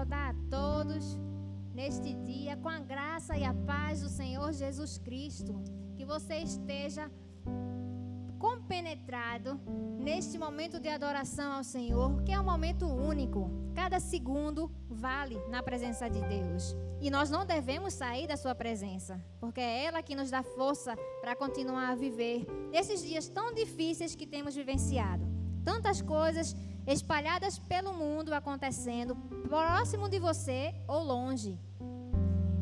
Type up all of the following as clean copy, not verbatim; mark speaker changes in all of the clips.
Speaker 1: saudar a todos neste dia com a graça e a paz do Senhor Jesus Cristo. Que você esteja compenetrado neste momento de adoração ao Senhor, que é um momento único. Cada segundo vale na presença de Deus. E nós não devemos sair da sua presença, porque é ela que nos dá força para continuar a viver esses dias tão difíceis que temos vivenciado. Tantas coisas espalhadas pelo mundo acontecendo, próximo de você ou longe.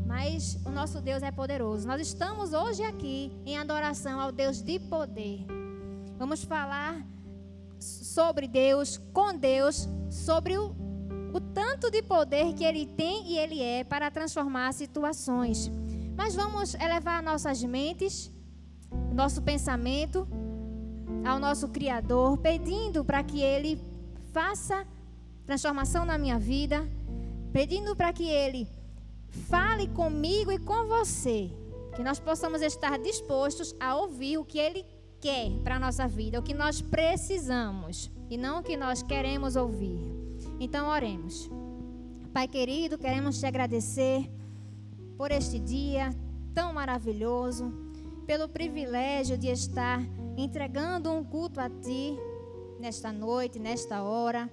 Speaker 1: Mas o nosso Deus é poderoso. Nós estamos hoje aqui em adoração ao Deus de poder. Vamos falar sobre Deus, com Deus, sobre o tanto de poder que Ele tem e Ele é para transformar situações. Mas vamos elevar nossas mentes, nosso pensamento ao nosso Criador, pedindo para que Ele faça transformação na minha vida, pedindo para que Ele fale comigo e com você, que nós possamos estar dispostos a ouvir o que Ele quer para a nossa vida, o que nós precisamos e não o que nós queremos ouvir. Então oremos. Pai querido, queremos te agradecer por este dia tão maravilhoso, pelo privilégio de estar entregando um culto a Ti nesta noite, nesta hora.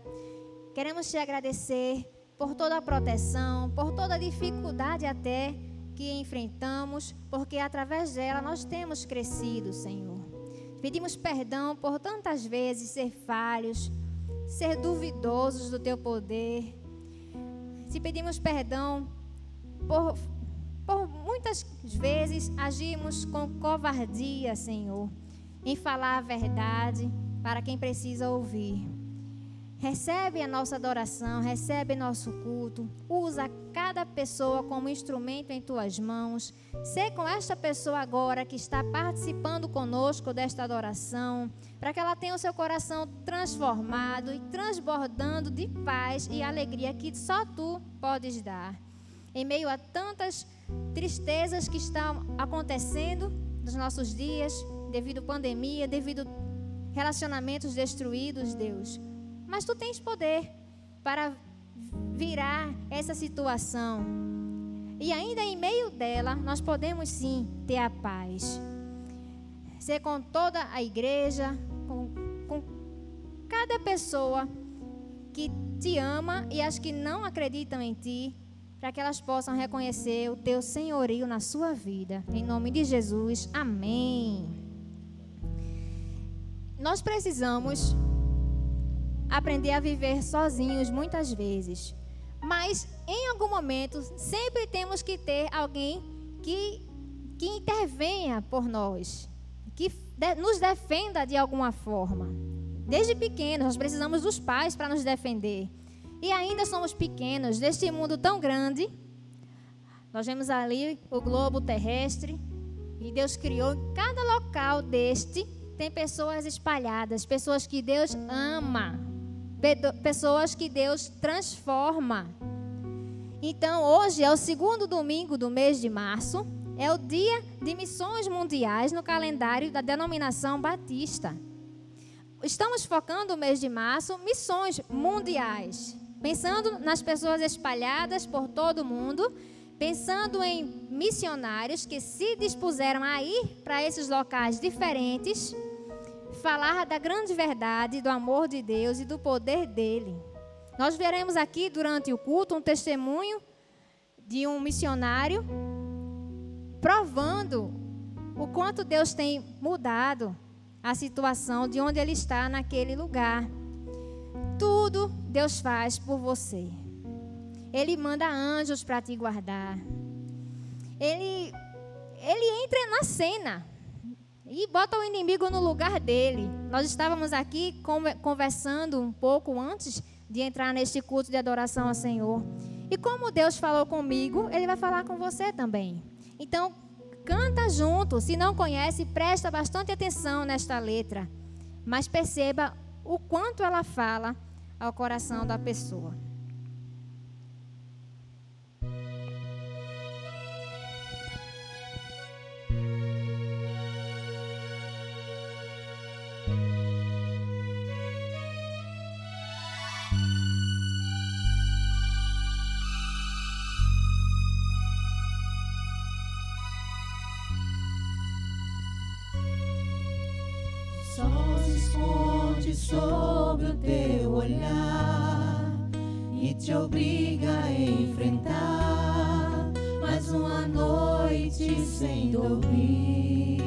Speaker 1: Queremos te agradecer por toda a proteção, por toda a dificuldade até que enfrentamos, porque através dela nós temos crescido, Senhor. Pedimos perdão por tantas vezes ser falhos, ser duvidosos do Teu poder. Te pedimos perdão por muitas vezes agirmos com covardia, Senhor, em falar a verdade para quem precisa ouvir. Recebe a nossa adoração, recebe nosso culto. Usa cada pessoa como instrumento em Tuas mãos. Sê com esta pessoa agora que está participando conosco desta adoração, para que ela tenha o seu coração transformado e transbordando de paz e alegria que só Tu podes dar. Em meio a tantas tristezas que estão acontecendo nos nossos dias, devido à pandemia, devido a relacionamentos destruídos, Deus. Mas Tu tens poder para virar essa situação. E ainda em meio dela, nós podemos sim ter a paz. Ser com toda a igreja, com cada pessoa que Te ama e as que não acreditam em Ti, para que elas possam reconhecer o Teu senhorio na sua vida. Em nome de Jesus, amém. Nós precisamos aprender a viver sozinhos muitas vezes, mas em algum momento sempre temos que ter alguém que intervenha por nós, que nos defenda de alguma forma. Desde pequenos nós precisamos dos pais para nos defender, e ainda somos pequenos neste mundo tão grande. Nós vemos ali o globo terrestre, e Deus criou em cada local deste tem pessoas espalhadas, pessoas que Deus ama, pessoas que Deus transforma. Então hoje é o segundo domingo do mês de março, é o dia de missões mundiais no calendário da denominação batista. Estamos focando o mês de março, missões mundiais, pensando nas pessoas espalhadas por todo o mundo, pensando em missionários que se dispuseram a ir para esses locais diferentes, falar da grande verdade, do amor de Deus e do poder dele. Nós veremos aqui durante o culto um testemunho de um missionário provando o quanto Deus tem mudado a situação de onde ele está naquele lugar. Tudo Deus faz por você. Ele manda anjos para te guardar. Ele entra na cena e bota o inimigo no lugar dele. Nós estávamos aqui conversando um pouco antes de entrar neste culto de adoração ao Senhor. E como Deus falou comigo, Ele vai falar com você também. Então, canta junto. Se não conhece, presta bastante atenção nesta letra. Mas perceba o quanto ela fala ao coração da pessoa.
Speaker 2: sol se esconde sob o teu olhar e te obriga a enfrentar mais uma noite sem dormir.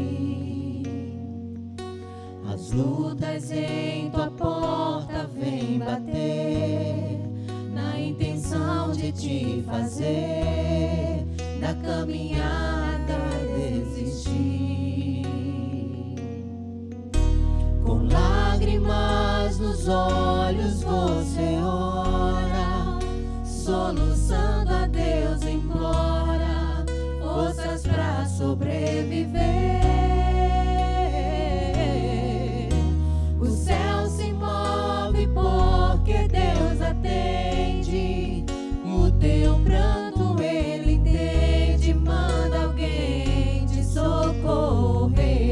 Speaker 2: As lutas em tua porta vêm bater na intenção de te fazer da caminhada desistir. Com lágrimas nos olhos você ora, soluçando a Deus implora forças pra sobreviver. O céu se move porque Deus atende, o teu pranto ele entende, manda alguém te socorrer.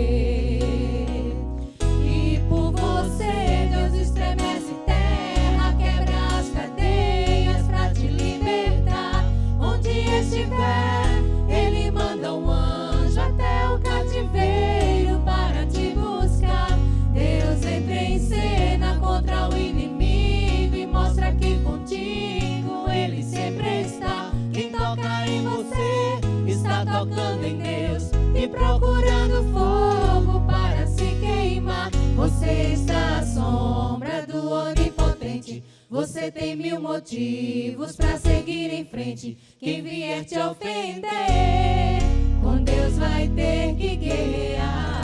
Speaker 2: E por você Deus estremece terra, quebra as cadeias pra te libertar. Onde estiver, ele manda um anjo até o cativeiro para te buscar. Deus entra em cena contra o inimigo e mostra que contigo ele sempre está. Quem toca em você está tocando em Deus e procurando fogo para se queimar. Você está à sombra do Onipotente, você tem 1000 motivos para seguir em frente. Quem vier te ofender, com Deus vai ter que guerrear.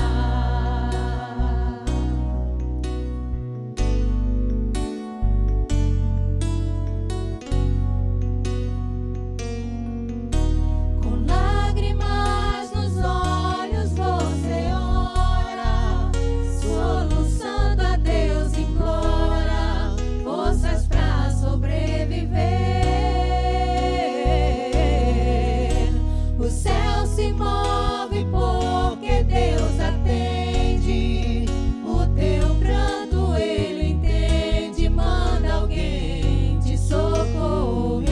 Speaker 2: Com lágrimas nos olhos você ora, soluçando a Deus implora forças pra sobreviver. O céu se move porque Deus atende, o teu pranto ele entende, manda alguém te socorrer.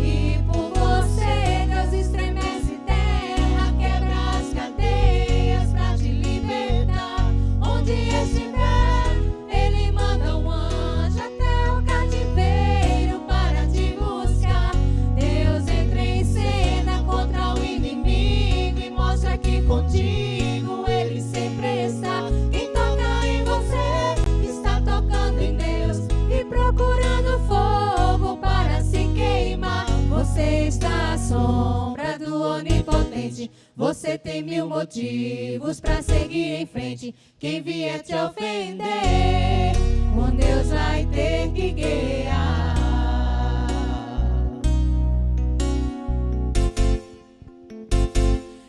Speaker 2: E por você Deus estremece terra, quebra as cadeias pra te libertar. Onde estiver, ele manda um anjo até o cativeiro para te buscar. Deus entra em cena contra o inimigo e mostra que contigo ele sempre está. Quem toca em você está tocando em Deus e procurando fogo para se queimar. Você está à sombra do Onipotente, você tem 1000 motivos para seguir em frente. Quem vier te ofender, com Deus vai ter que guerrear.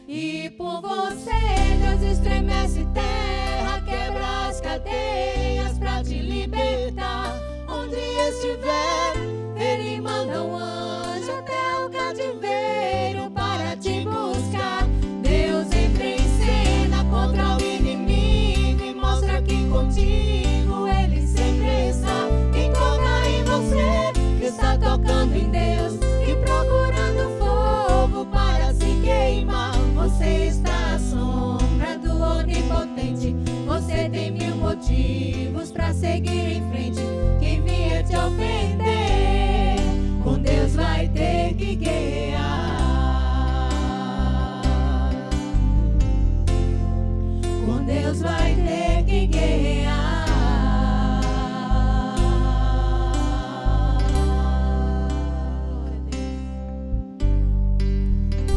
Speaker 2: E por você Deus estremece terra, quebra as cadeias pra te libertar. Onde estiver, ele manda um anjo até o cativeiro para te buscar. Deus entra em cena contra o inimigo e mostra que contigo ele sempre está. Quem toca em você está tocando em Deus e procurando fogo para se queimar. Você está à sombra do Onipotente, você tem 1000 motivos para seguir em frente. Quem vier te ofender, com Deus vai ter que guerrear. Com Deus vai ter que guerrear.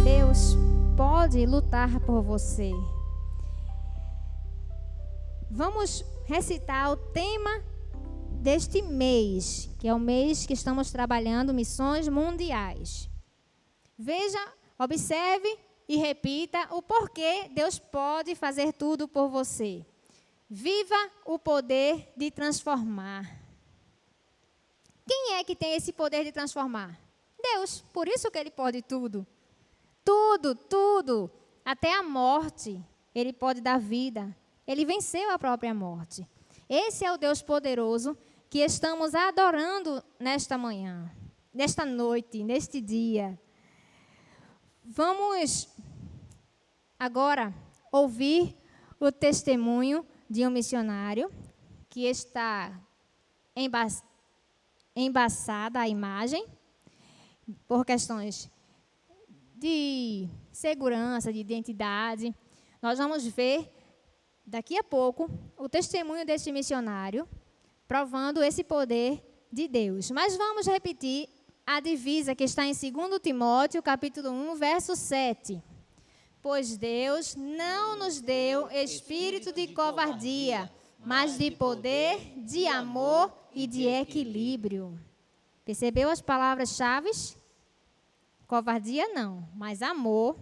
Speaker 1: Deus pode lutar por você. Vamos recitar o tema deste mês, que é o mês que estamos trabalhando missões mundiais. Veja, observe e repita o porquê Deus pode fazer tudo por você. Viva o poder de transformar. Quem é que tem esse poder de transformar? Deus, por isso que Ele pode tudo. Tudo, tudo, até a morte, Ele pode dar vida. Ele venceu a própria morte. Esse é o Deus poderoso que estamos adorando nesta manhã, nesta noite, neste dia. Vamos agora ouvir o testemunho de um missionário que está embaçada a imagem por questões de segurança, de identidade. Nós vamos ver daqui a pouco o testemunho deste missionário provando esse poder de Deus. Mas vamos repetir a divisa que está em 2 Timóteo, capítulo 1, verso 7. Pois Deus não nos deu espírito de covardia, mas de poder, de amor e de equilíbrio. Percebeu as palavras-chave? Covardia não, mas amor,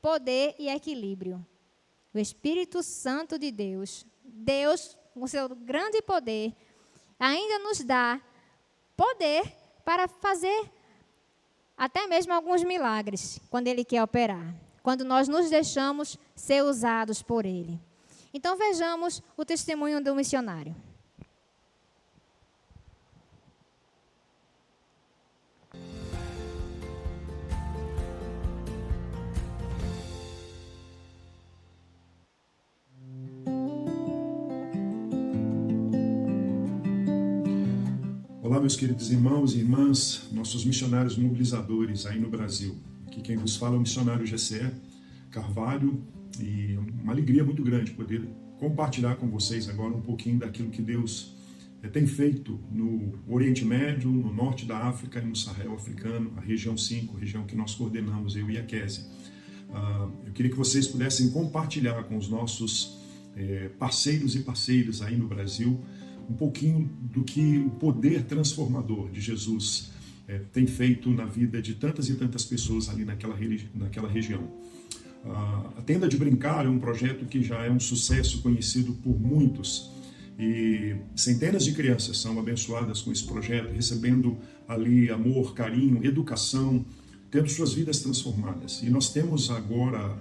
Speaker 1: poder e equilíbrio. O Espírito Santo de Deus, Deus, com seu grande poder, ainda nos dá poder para fazer até mesmo alguns milagres, quando Ele quer operar, quando nós nos deixamos ser usados por Ele. Então vejamos o testemunho do missionário.
Speaker 3: Olá, meus queridos irmãos e irmãs, nossos missionários mobilizadores aí no Brasil. Aqui quem vos fala é o missionário Gessé Carvalho, e uma alegria muito grande poder compartilhar com vocês agora um pouquinho daquilo que Deus tem feito no Oriente Médio, no norte da África e no Sahel africano, a região 5, região que nós coordenamos, eu e a Kézia. Eu queria que vocês pudessem compartilhar com os nossos parceiros e parceiras aí no Brasil um pouquinho do que o poder transformador de Jesus tem feito na vida de tantas e tantas pessoas ali naquela região. A Tenda de Brincar é um projeto que já é um sucesso conhecido por muitos, e centenas de crianças são abençoadas com esse projeto, recebendo ali amor, carinho, educação, tendo suas vidas transformadas. E nós temos agora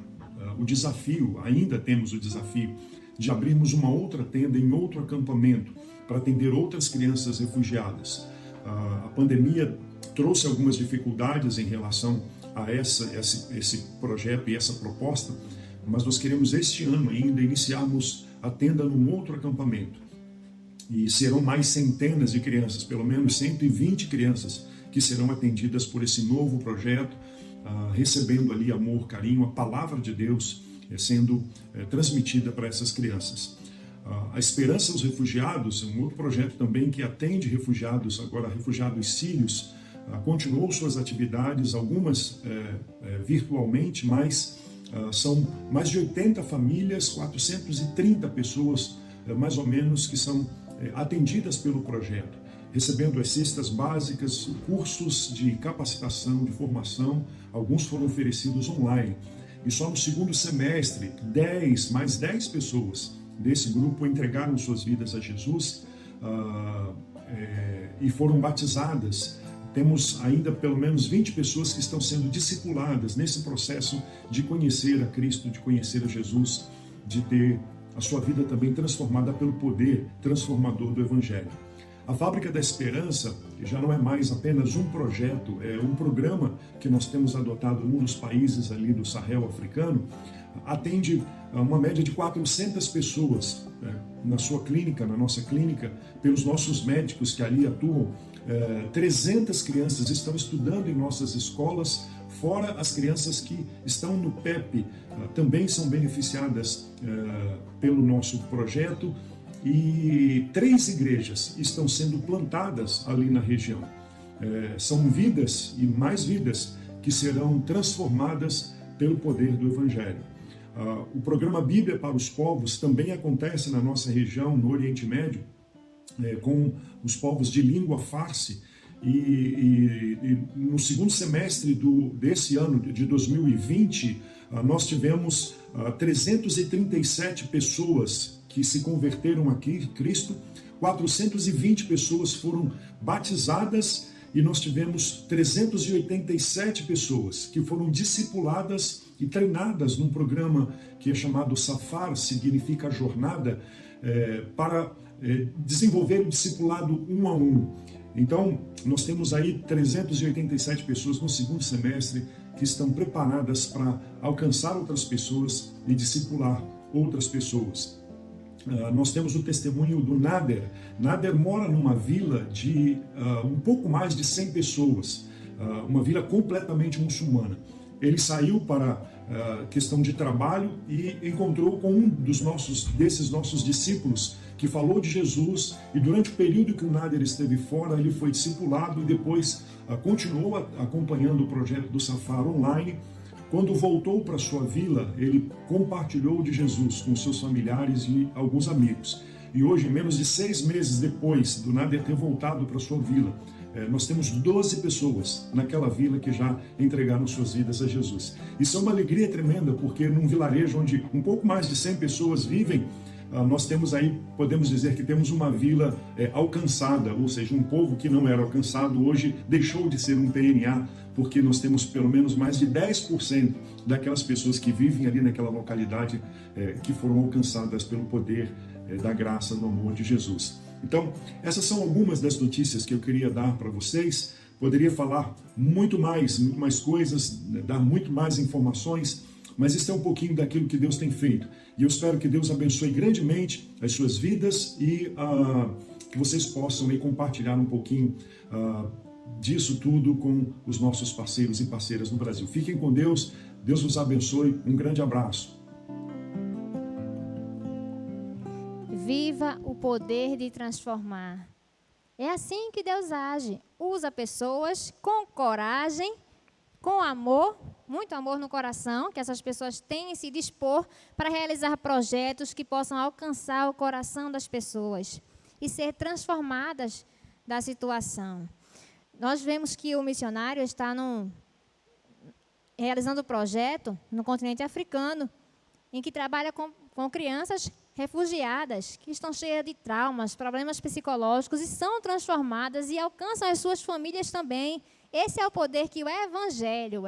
Speaker 3: ainda temos o desafio de abrirmos uma outra tenda em outro acampamento para atender outras crianças refugiadas. A pandemia trouxe algumas dificuldades em relação a esse projeto e essa proposta, mas nós queremos este ano ainda iniciarmos a tenda num outro acampamento. E serão mais centenas de crianças, pelo menos 120 crianças, que serão atendidas por esse novo projeto, recebendo ali amor, carinho, a palavra de Deus sendo transmitida para essas crianças. A Esperança aos Refugiados é um outro projeto também que atende refugiados, agora refugiados sírios, continuou suas atividades, algumas virtualmente, mas são mais de 80 famílias, 430 pessoas, mais ou menos, que são atendidas pelo projeto, recebendo as cestas básicas, cursos de capacitação, de formação, alguns foram oferecidos online. E só no segundo semestre, mais 10 pessoas desse grupo entregaram suas vidas a Jesus e foram batizadas. Temos ainda pelo menos 20 pessoas que estão sendo discipuladas nesse processo de conhecer a Cristo, de conhecer a Jesus, de ter a sua vida também transformada pelo poder transformador do Evangelho. A Fábrica da Esperança já não é mais apenas um projeto, é um programa que nós temos adotado em um dos países ali do Sahel africano, atende uma média de 400 pessoas na sua clínica, na nossa clínica, pelos nossos médicos que ali atuam. 300 crianças estão estudando em nossas escolas, fora as crianças que estão no PEP, também são beneficiadas pelo nosso projeto, e 3 igrejas estão sendo plantadas ali na região. São vidas e mais vidas que serão transformadas pelo poder do Evangelho. O programa Bíblia para os Povos também acontece na nossa região, no Oriente Médio, com os povos de língua farsi, e no segundo semestre desse ano, de 2020, nós tivemos 337 pessoas que se converteram a Cristo, 420 pessoas foram batizadas e nós tivemos 387 pessoas que foram discipuladas e treinadas num programa que é chamado Safar, significa jornada, para desenvolver o discipulado 1 a 1. Então, nós temos aí 387 pessoas no segundo semestre que estão preparadas para alcançar outras pessoas e discipular outras pessoas. Nós temos o testemunho do Nader. Nader mora numa vila de um pouco mais de 100 pessoas, uma vila completamente muçulmana. Ele saiu para questão de trabalho e encontrou com um desses nossos discípulos que falou de Jesus, e durante o período que o Nader esteve fora, ele foi discipulado e depois continuou acompanhando o projeto do Safar online. Quando voltou para sua vila, ele compartilhou de Jesus com seus familiares e alguns amigos. E hoje, menos de 6 meses depois do Nader ter voltado para sua vila, nós temos 12 pessoas naquela vila que já entregaram suas vidas a Jesus. Isso é uma alegria tremenda, porque num vilarejo onde um pouco mais de 100 pessoas vivem, nós temos aí, podemos dizer que temos uma vila alcançada, ou seja, um povo que não era alcançado hoje deixou de ser um PNA, porque nós temos pelo menos mais de 10% daquelas pessoas que vivem ali naquela localidade que foram alcançadas pelo poder da graça, do amor de Jesus. Então, essas são algumas das notícias que eu queria dar para vocês. Poderia falar muito mais coisas, dar muito mais informações, mas isso é um pouquinho daquilo que Deus tem feito. E eu espero que Deus abençoe grandemente as suas vidas e que vocês possam aí compartilhar um pouquinho disso tudo com os nossos parceiros e parceiras no Brasil. Fiquem com Deus, Deus os abençoe, um grande abraço.
Speaker 1: Viva o poder de transformar. É assim que Deus age. Usa pessoas com coragem, com amor, muito amor no coração, que essas pessoas têm em se dispor para realizar projetos que possam alcançar o coração das pessoas e ser transformadas da situação. Nós vemos que o missionário está realizando um projeto no continente africano, em que trabalha com crianças refugiadas, que estão cheias de traumas, problemas psicológicos, e são transformadas e alcançam as suas famílias também. Esse é o poder que o Evangelho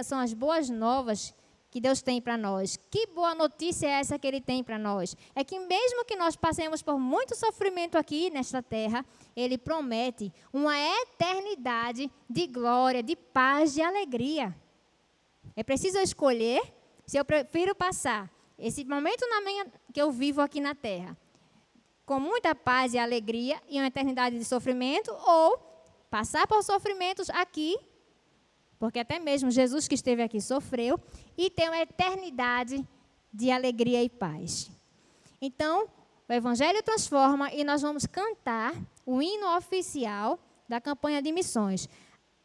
Speaker 1: são as boas novas que Deus tem para nós. Que boa notícia é essa que Ele tem para nós? É que mesmo que nós passemos por muito sofrimento aqui nesta terra, Ele promete uma eternidade de glória, de paz, de alegria. É preciso escolher se eu prefiro passar esse momento que eu vivo aqui na terra com muita paz e alegria e uma eternidade de sofrimento, ou passar por sofrimentos aqui, porque até mesmo Jesus que esteve aqui sofreu, e ter uma eternidade de alegria e paz. Então, o Evangelho transforma, e nós vamos cantar o hino oficial da campanha de missões.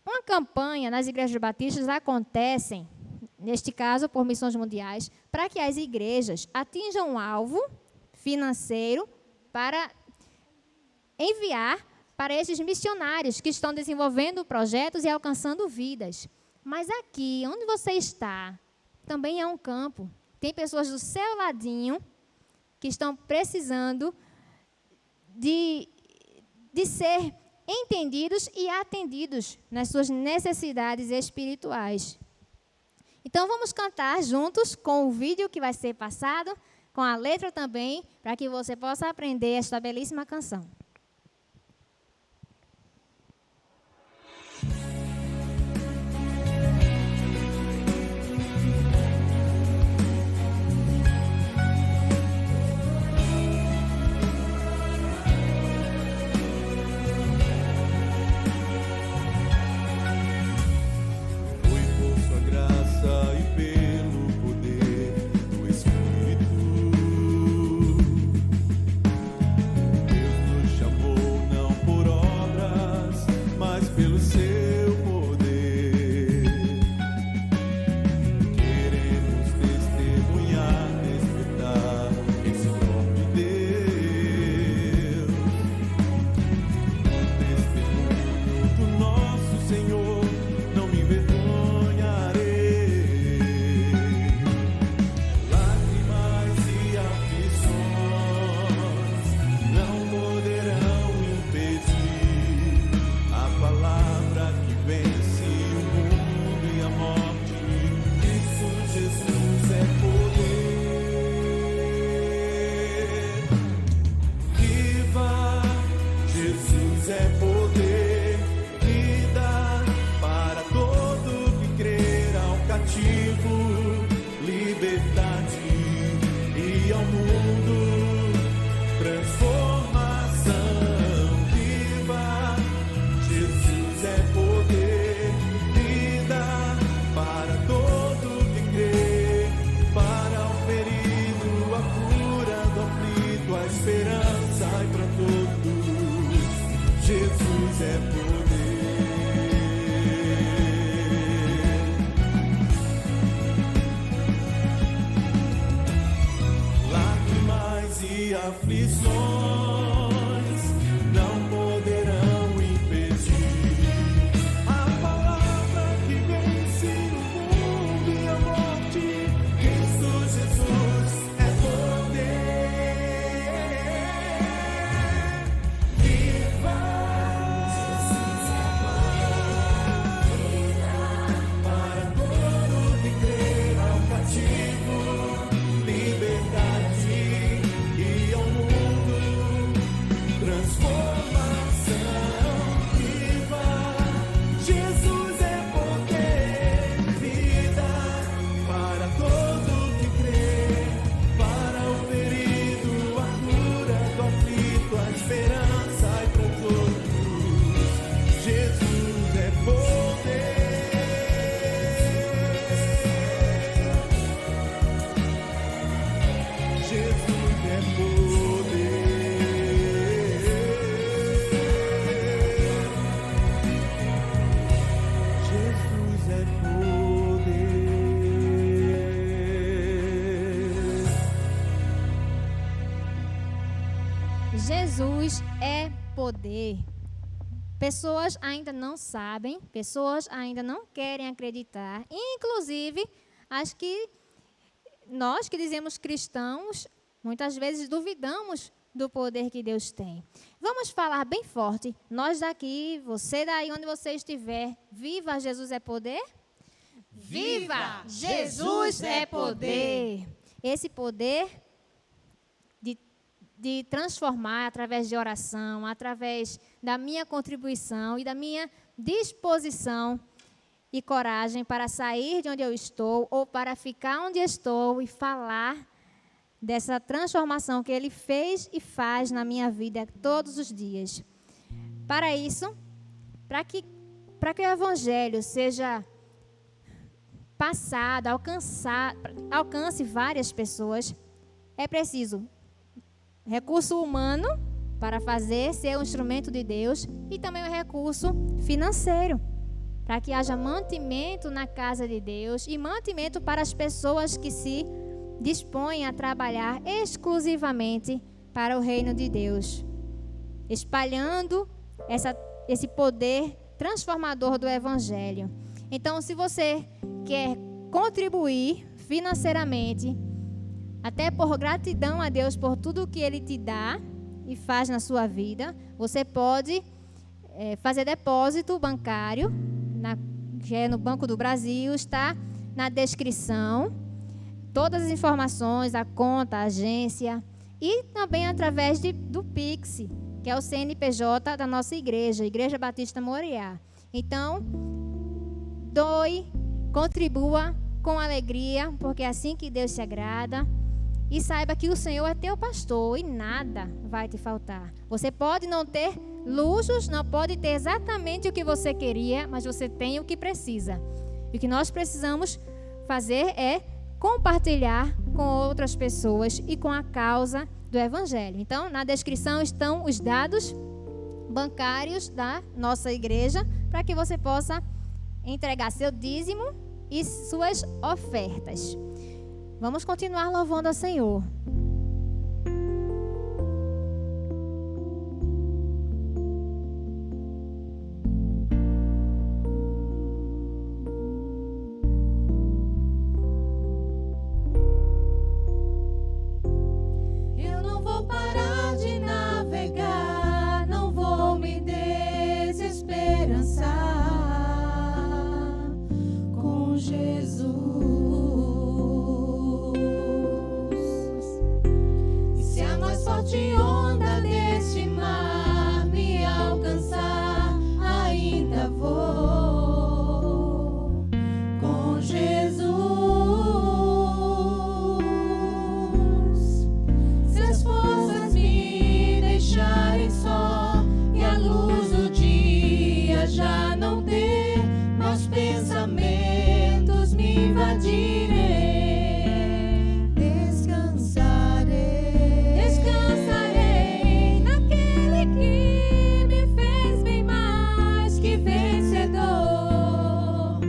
Speaker 1: Uma campanha nas igrejas batistas acontecem, neste caso por missões mundiais, para que as igrejas atinjam um alvo financeiro para enviar para esses missionários que estão desenvolvendo projetos e alcançando vidas. Mas aqui, onde você está, também é um campo. Tem pessoas do seu ladinho que estão precisando de ser entendidos e atendidos nas suas necessidades espirituais. Então, vamos cantar juntos com o vídeo que vai ser passado, com a letra também, para que você possa aprender esta belíssima canção.
Speaker 4: Deus nos
Speaker 1: Jesus é poder. Pessoas ainda não sabem, pessoas ainda não querem acreditar, inclusive as que nós que dizemos cristãos, muitas vezes duvidamos do poder que Deus tem. Vamos falar bem forte. Nós daqui, você daí onde você estiver, viva Jesus é poder?
Speaker 2: Viva! Jesus é poder!
Speaker 1: Esse poder de transformar através de oração, através da minha contribuição e da minha disposição e coragem para sair de onde eu estou ou para ficar onde estou e falar dessa transformação que Ele fez e faz na minha vida todos os dias. Para isso, para que o Evangelho seja passado, alcance várias pessoas, é preciso recurso humano para fazer, ser um instrumento de Deus, e também o recurso financeiro, para que haja mantimento na casa de Deus e mantimento para as pessoas que se dispõem a trabalhar exclusivamente para o reino de Deus, espalhando esse poder transformador do Evangelho. Então, se você quer contribuir financeiramente, até por gratidão a Deus por tudo que Ele te dá e faz na sua vida, você pode fazer depósito bancário, que é no Banco do Brasil, está na descrição. Todas as informações, a conta, a agência, e também através do Pix, que é o CNPJ da nossa igreja, Igreja Batista Moriá. Então, doe, contribua com alegria, porque é assim que Deus se agrada. E saiba que o Senhor é teu pastor e nada vai te faltar. Você pode não ter luxos, não pode ter exatamente o que você queria, mas você tem o que precisa. E o que nós precisamos fazer é compartilhar com outras pessoas e com a causa do Evangelho. Então, na descrição estão os dados bancários da nossa igreja para que você possa entregar seu dízimo e suas ofertas. Vamos continuar louvando ao Senhor.
Speaker 2: Eu não vou parar de navegar, não vou me desesperançar com Jesus. E se a mais forte onda deste mar me alcançar, ainda vou com Jesus. Se as forças me deixarem só e a luz do dia já não ter, meus pensamentos me invadirem. Descansarei naquele que me fez bem mais que vencedor.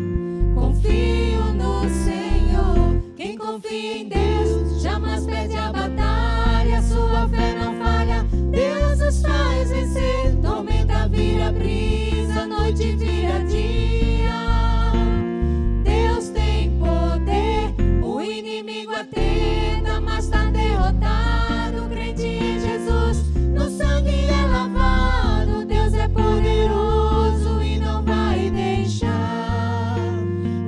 Speaker 2: Confio no Senhor. Quem confia em Deus jamais perde a batalha. Sua fé não falha, Deus os faz vencer. Tormenta vira brisa, noite vira dia. Deus tem poder, o inimigo atenta, mas está derrotado. Crente em Jesus, no sangue é lavado. Deus é poderoso e não vai deixar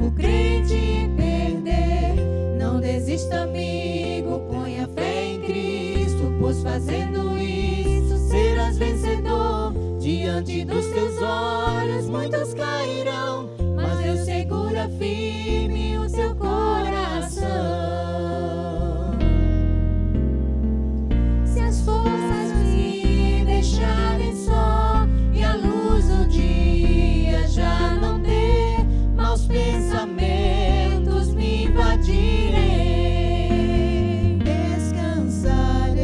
Speaker 2: o crente perder. Não desista, amigo, ponha fé em Cristo, pois fazendo isso serás vencedor. Diante dos teus olhos muitos cairão, mas Deus segura firme o seu coração. Se as forças me deixarem só e a luz do dia já não ter, maus pensamentos me invadirem. Descansarei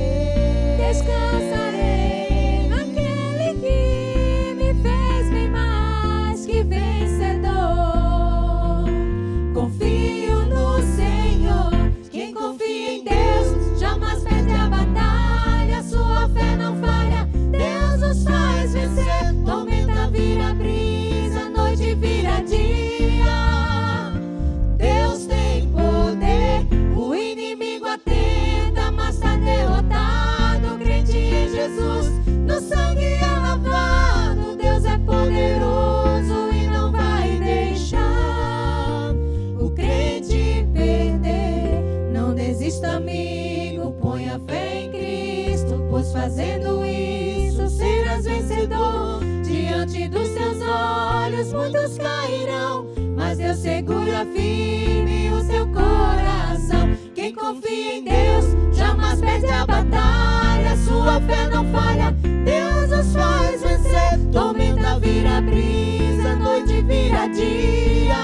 Speaker 2: muitos cairão, mas Deus segura firme o seu coração. Quem confia em Deus jamais perde a batalha, sua fé não falha, Deus os faz vencer. Tormenta vira brisa, noite vira dia,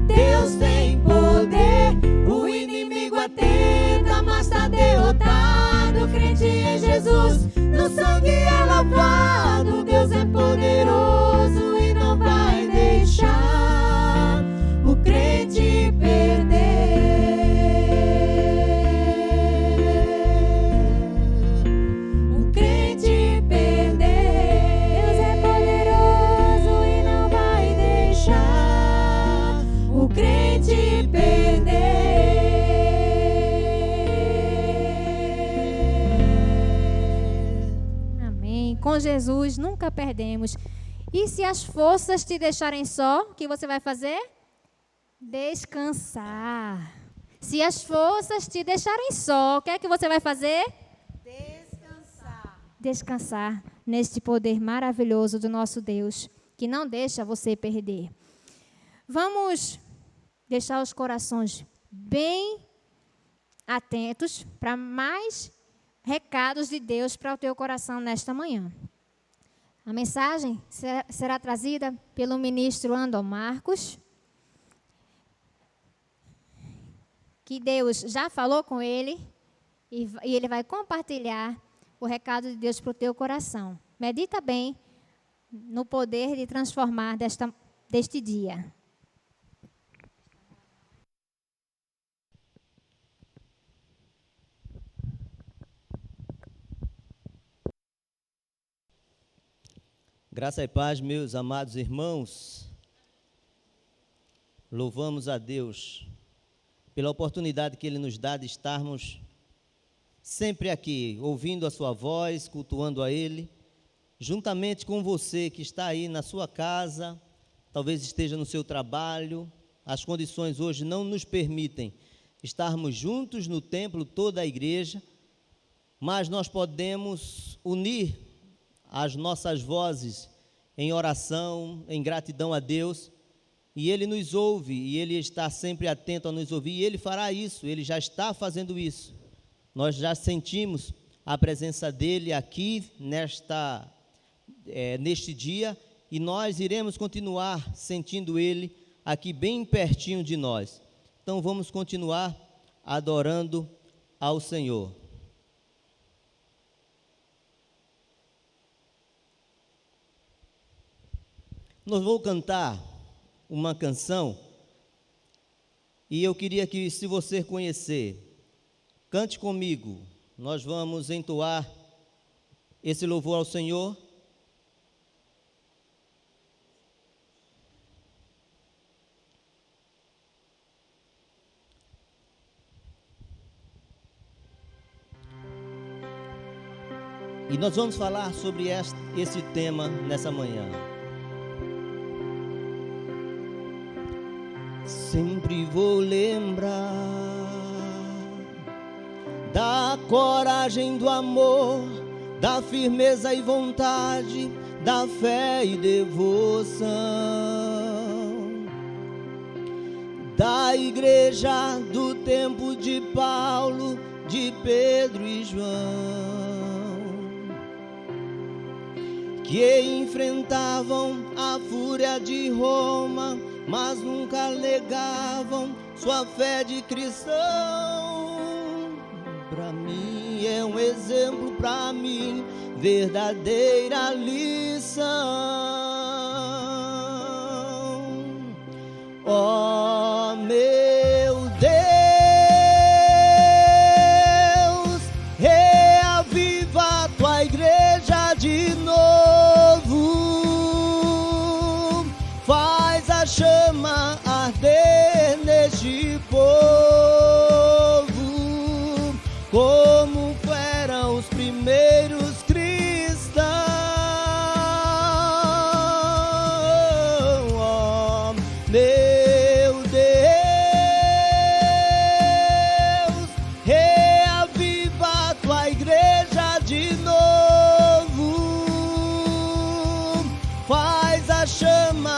Speaker 2: Deus tem poder, o inimigo atenta, mas tá derrotado. Crente em Jesus, no sangue é lavado, Deus é poderoso e não vai deixar o crente perder. O crente perder. Deus é poderoso e não vai deixar o crente perder.
Speaker 1: Amém. Com Jesus nunca perdemos. E se as forças te deixarem só, o que você vai fazer? Descansar. Se as forças te deixarem só, o que é que você vai fazer?
Speaker 2: Descansar.
Speaker 1: Descansar neste poder maravilhoso do nosso Deus, que não deixa você perder. Vamos deixar os corações bem atentos para mais recados de Deus para o teu coração nesta manhã. A mensagem será trazida pelo ministro Andon Marcos, que Deus já falou com ele e ele vai compartilhar o recado de Deus para o teu coração. Medita bem no poder de transformar deste dia.
Speaker 4: Graça e paz, meus amados irmãos. Louvamos a Deus pela oportunidade que Ele nos dá de estarmos sempre aqui, ouvindo a sua voz, cultuando a Ele, juntamente com você que está aí na sua casa, talvez esteja no seu trabalho. As condições hoje não nos permitem estarmos juntos no templo, toda a igreja, mas nós podemos unir as nossas vozes em oração, em gratidão a Deus, e Ele nos ouve, e Ele está sempre atento a nos ouvir, e Ele fará isso, Ele já está fazendo isso. Nós já sentimos a presença dEle aqui neste dia, e nós iremos continuar sentindo Ele aqui bem pertinho de nós. Então vamos continuar adorando ao Senhor. Nós vamos cantar uma canção e eu queria que, se você conhecer, cante comigo. Nós vamos entoar esse louvor ao Senhor. E nós vamos falar sobre esse tema nessa manhã. Sempre vou lembrar da coragem, do amor, da firmeza e vontade, da fé e devoção, da igreja do tempo de Paulo, de Pedro e João, que enfrentavam a fúria de Roma, mas nunca negavam sua fé de cristão. Para mim é um exemplo, para mim, verdadeira lição. Oh, meu Deus, reaviva a tua igreja de novo, faz a chama arder neste povo, como eram os primeiros cristãos. Oh, meu Deus, reaviva a tua igreja de novo, faz a chama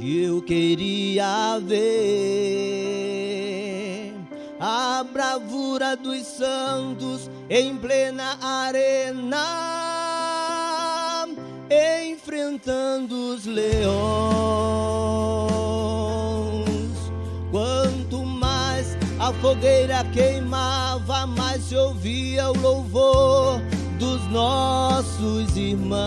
Speaker 4: Eu queria ver a bravura dos santos em plena arena, enfrentando os leões. Quanto mais a fogueira queimava, mais se ouvia o louvor dos nossos irmãos.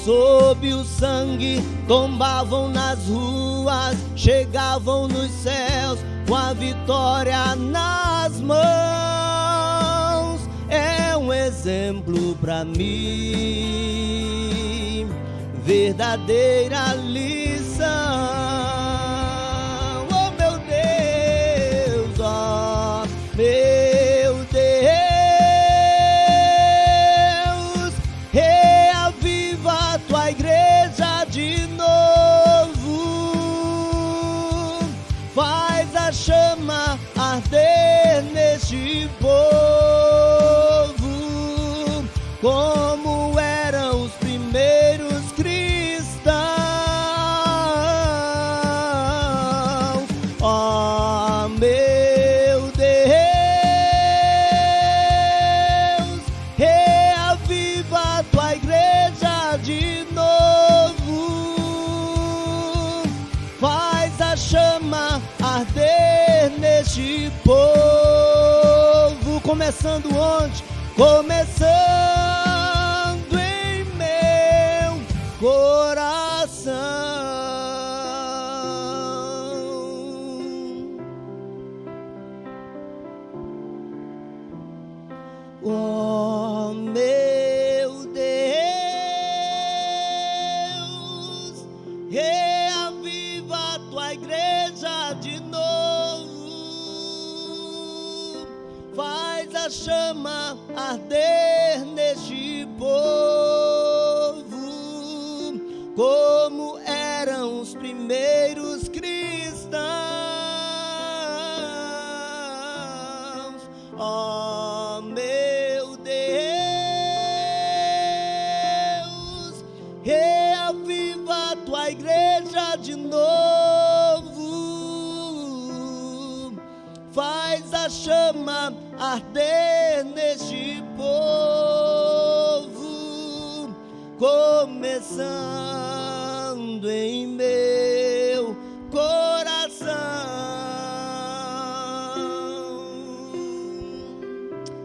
Speaker 4: Sob o sangue tombavam nas ruas, chegavam nos céus com a vitória nas mãos. É um exemplo para mim, verdadeira lição. Oh meu Deus, oh meu Deus, reaviva a tua igreja de novo, faz a chama arder neste povo, como eram os primeiros cristãos. Oh meu Deus, reaviva a tua igreja de novo, faz a chama arder neste povo. Começando onde? Começando em meu coração. Oh meu Deus, reaviva a tua igreja de novo, faz a chama arder neste povo, como eram os primeiros cristãos. Oh meu Deus, reaviva a tua igreja de novo, faz a chama arder neste povo, começando em meu coração.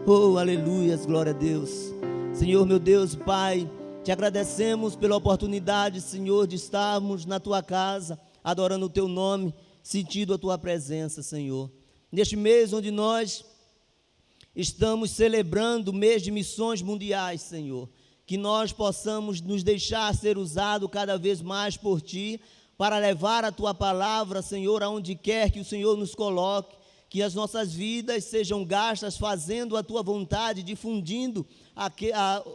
Speaker 4: Oh, aleluias, glória a Deus. Senhor, meu Deus, Pai, te agradecemos pela oportunidade, Senhor, de estarmos na tua casa, adorando o teu nome, sentindo a tua presença, Senhor. Neste mês onde nós estamos celebrando o mês de missões mundiais, Senhor, que nós possamos nos deixar ser usados cada vez mais por Ti, para levar a Tua palavra, Senhor, aonde quer que o Senhor nos coloque, que as nossas vidas sejam gastas fazendo a Tua vontade, difundindo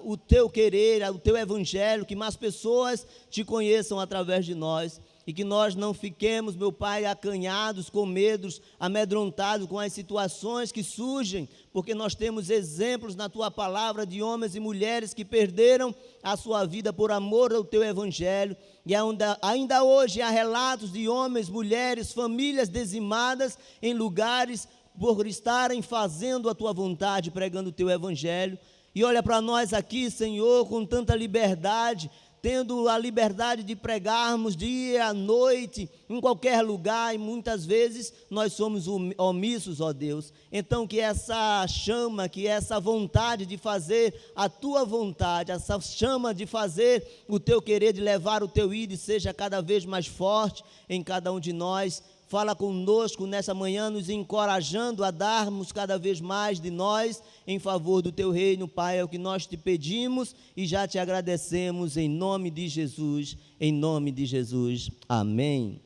Speaker 4: o Teu querer, o Teu evangelho, que mais pessoas Te conheçam através de nós. E que nós não fiquemos, meu Pai, acanhados, com medos, amedrontados com as situações que surgem, porque nós temos exemplos na Tua palavra de homens e mulheres que perderam a sua vida por amor ao Teu Evangelho, e ainda hoje há relatos de homens, mulheres, famílias dizimadas em lugares por estarem fazendo a Tua vontade, pregando o Teu Evangelho. E olha para nós aqui, Senhor, com tanta liberdade, tendo a liberdade de pregarmos dia à noite, em qualquer lugar, e muitas vezes nós somos omissos, ó Deus. Então que essa chama, que essa vontade de fazer a Tua vontade, essa chama de fazer o Teu querer, de levar o Teu ir, seja cada vez mais forte em cada um de nós. Fala conosco nessa manhã, nos encorajando a darmos cada vez mais de nós em favor do Teu reino, Pai. É o que nós Te pedimos e já Te agradecemos em nome de Jesus, em nome de Jesus. Amém.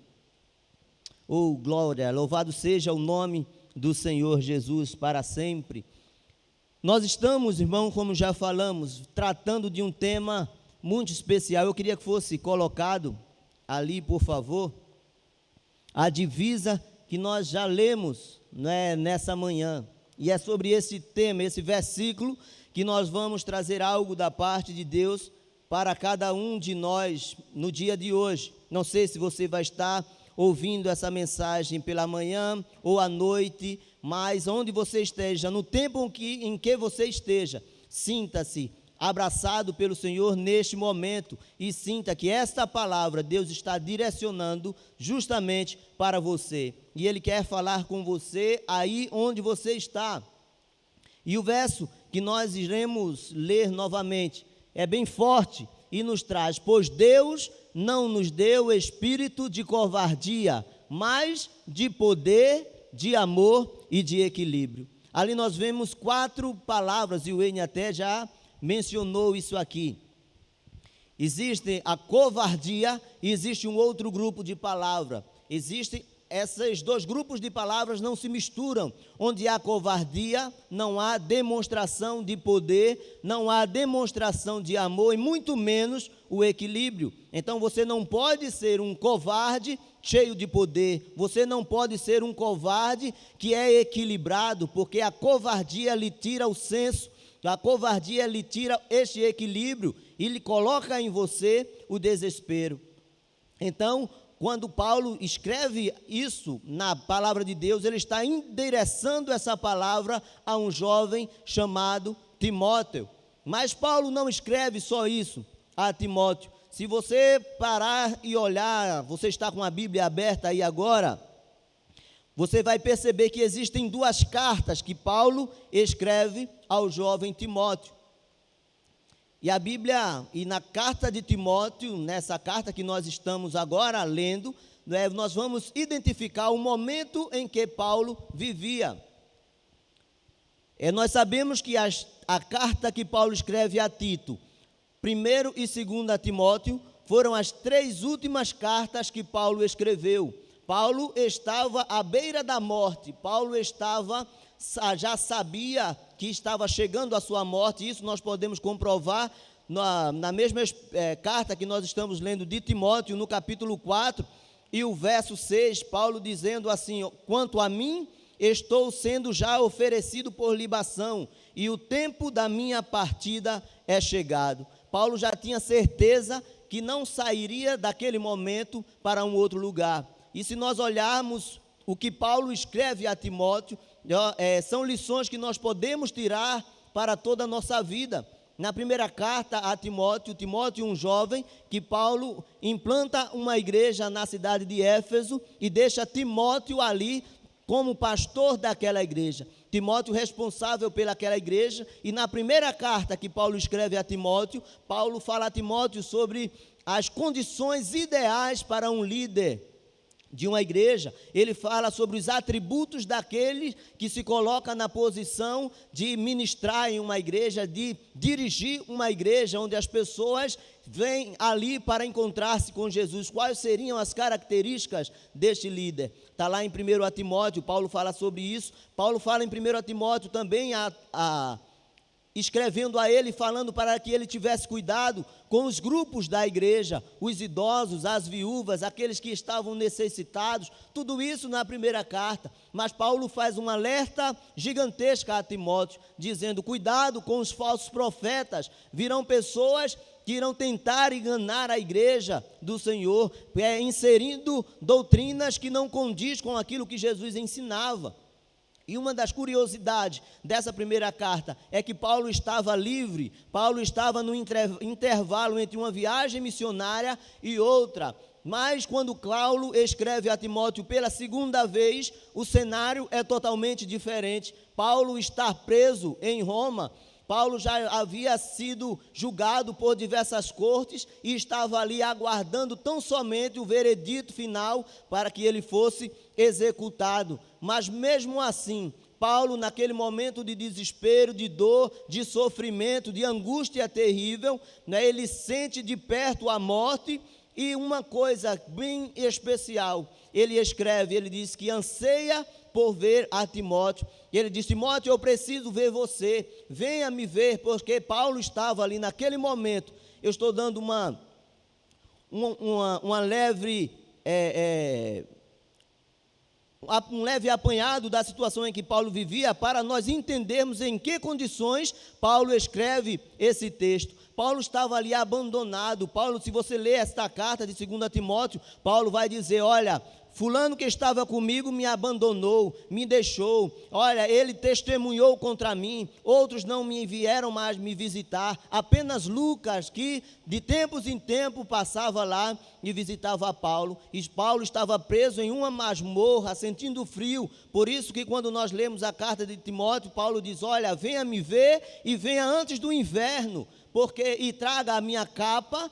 Speaker 4: Oh, glória, louvado seja o nome do Senhor Jesus para sempre. Nós estamos, irmão, como já falamos, tratando de um tema muito especial. Eu queria que fosse colocado ali, por favor, a divisa que nós já lemos, né, nessa manhã. E é sobre esse tema, esse versículo, que nós vamos trazer algo da parte de Deus para cada um de nós no dia de hoje. Não sei se você vai estar ouvindo essa mensagem pela manhã ou à noite, mas onde você esteja, no tempo em que você esteja, sinta-se abraçado pelo Senhor neste momento e sinta que esta palavra Deus está direcionando justamente para você. E Ele quer falar com você aí onde você está. E o verso que nós iremos ler novamente é bem forte e nos traz: pois Deus não nos deu espírito de covardia, mas de poder, de amor e de equilíbrio. Ali nós vemos 4 palavras, e o Wayne até já mencionou isso aqui. Existe a covardia e existe um outro grupo de palavra. Existem esses 2 grupos de palavras, não se misturam. Onde há covardia, não há demonstração de poder, não há demonstração de amor e muito menos o equilíbrio. Então você não pode ser um covarde cheio de poder, você não pode ser um covarde que é equilibrado, porque a covardia lhe tira o senso, a covardia lhe tira este equilíbrio e lhe coloca em você o desespero. Então, quando Paulo escreve isso na palavra de Deus, ele está endereçando essa palavra a um jovem chamado Timóteo. Mas Paulo não escreve só isso a Timóteo. Se você parar e olhar, você está com a Bíblia aberta aí agora, você vai perceber que existem 2 cartas que Paulo escreve ao jovem Timóteo. E a Bíblia, e na carta de Timóteo, nessa carta que nós estamos agora lendo, nós vamos identificar o momento em que Paulo vivia. Nós sabemos que a carta que Paulo escreve a Tito, 1º e 2º Timóteo, foram as 3 últimas cartas que Paulo escreveu. Paulo estava à beira da morte, Paulo já sabia que estava chegando a sua morte. Isso nós podemos comprovar na mesma carta que nós estamos lendo de Timóteo, no capítulo 4, e o verso 6, Paulo dizendo assim: quanto a mim, estou sendo já oferecido por libação, e o tempo da minha partida é chegado. Paulo já tinha certeza que não sairia daquele momento para um outro lugar. E se nós olharmos o que Paulo escreve a Timóteo, são lições que nós podemos tirar para toda a nossa vida. Na primeira carta a Timóteo, um jovem, que Paulo implanta uma igreja na cidade de Éfeso e deixa Timóteo ali como pastor daquela igreja. Timóteo responsável pelaquela igreja, e na primeira carta que Paulo escreve a Timóteo, Paulo fala a Timóteo sobre as condições ideais para um líder de uma igreja. Ele fala sobre os atributos daquele que se coloca na posição de ministrar em uma igreja, de dirigir uma igreja onde as pessoas vêm ali para encontrar-se com Jesus. Quais seriam as características deste líder? Está lá em 1 Timóteo, Paulo fala sobre isso. Paulo fala em 1 Timóteo também escrevendo a ele, falando para que ele tivesse cuidado com os grupos da igreja, os idosos, as viúvas, aqueles que estavam necessitados, tudo isso na primeira carta. Mas Paulo faz um alerta gigantesca a Timóteo, dizendo: cuidado com os falsos profetas, virão pessoas que irão tentar enganar a igreja do Senhor, inserindo doutrinas que não condiz com aquilo que Jesus ensinava. E uma das curiosidades dessa primeira carta é que Paulo estava livre, Paulo estava no intervalo entre uma viagem missionária e outra. Mas quando Paulo escreve a Timóteo pela segunda vez, o cenário é totalmente diferente. Paulo está preso em Roma. Paulo já havia sido julgado por diversas cortes e estava ali aguardando tão somente o veredito final para que ele fosse executado. Mas mesmo assim, Paulo, naquele momento de desespero, de dor, de sofrimento, de angústia terrível, ele sente de perto a morte. E uma coisa bem especial, ele escreve, ele diz que anseia por ver a Timóteo. E ele diz: Timóteo, eu preciso ver você, venha me ver, porque Paulo estava ali naquele momento. Eu estou dando uma leve, um leve apanhado da situação em que Paulo vivia, para nós entendermos em que condições Paulo escreve esse texto. Paulo estava ali abandonado. Paulo, se você ler esta carta de 2 Timóteo, Paulo vai dizer, olha, fulano que estava comigo me abandonou, me deixou. Olha, ele testemunhou contra mim. Outros não me vieram mais me visitar. Apenas Lucas, que de tempos em tempos passava lá e visitava Paulo. E Paulo estava preso em uma masmorra, sentindo frio. Por isso que quando nós lemos a carta de Timóteo, Paulo diz, olha, venha me ver e venha antes do inverno, e traga a minha capa,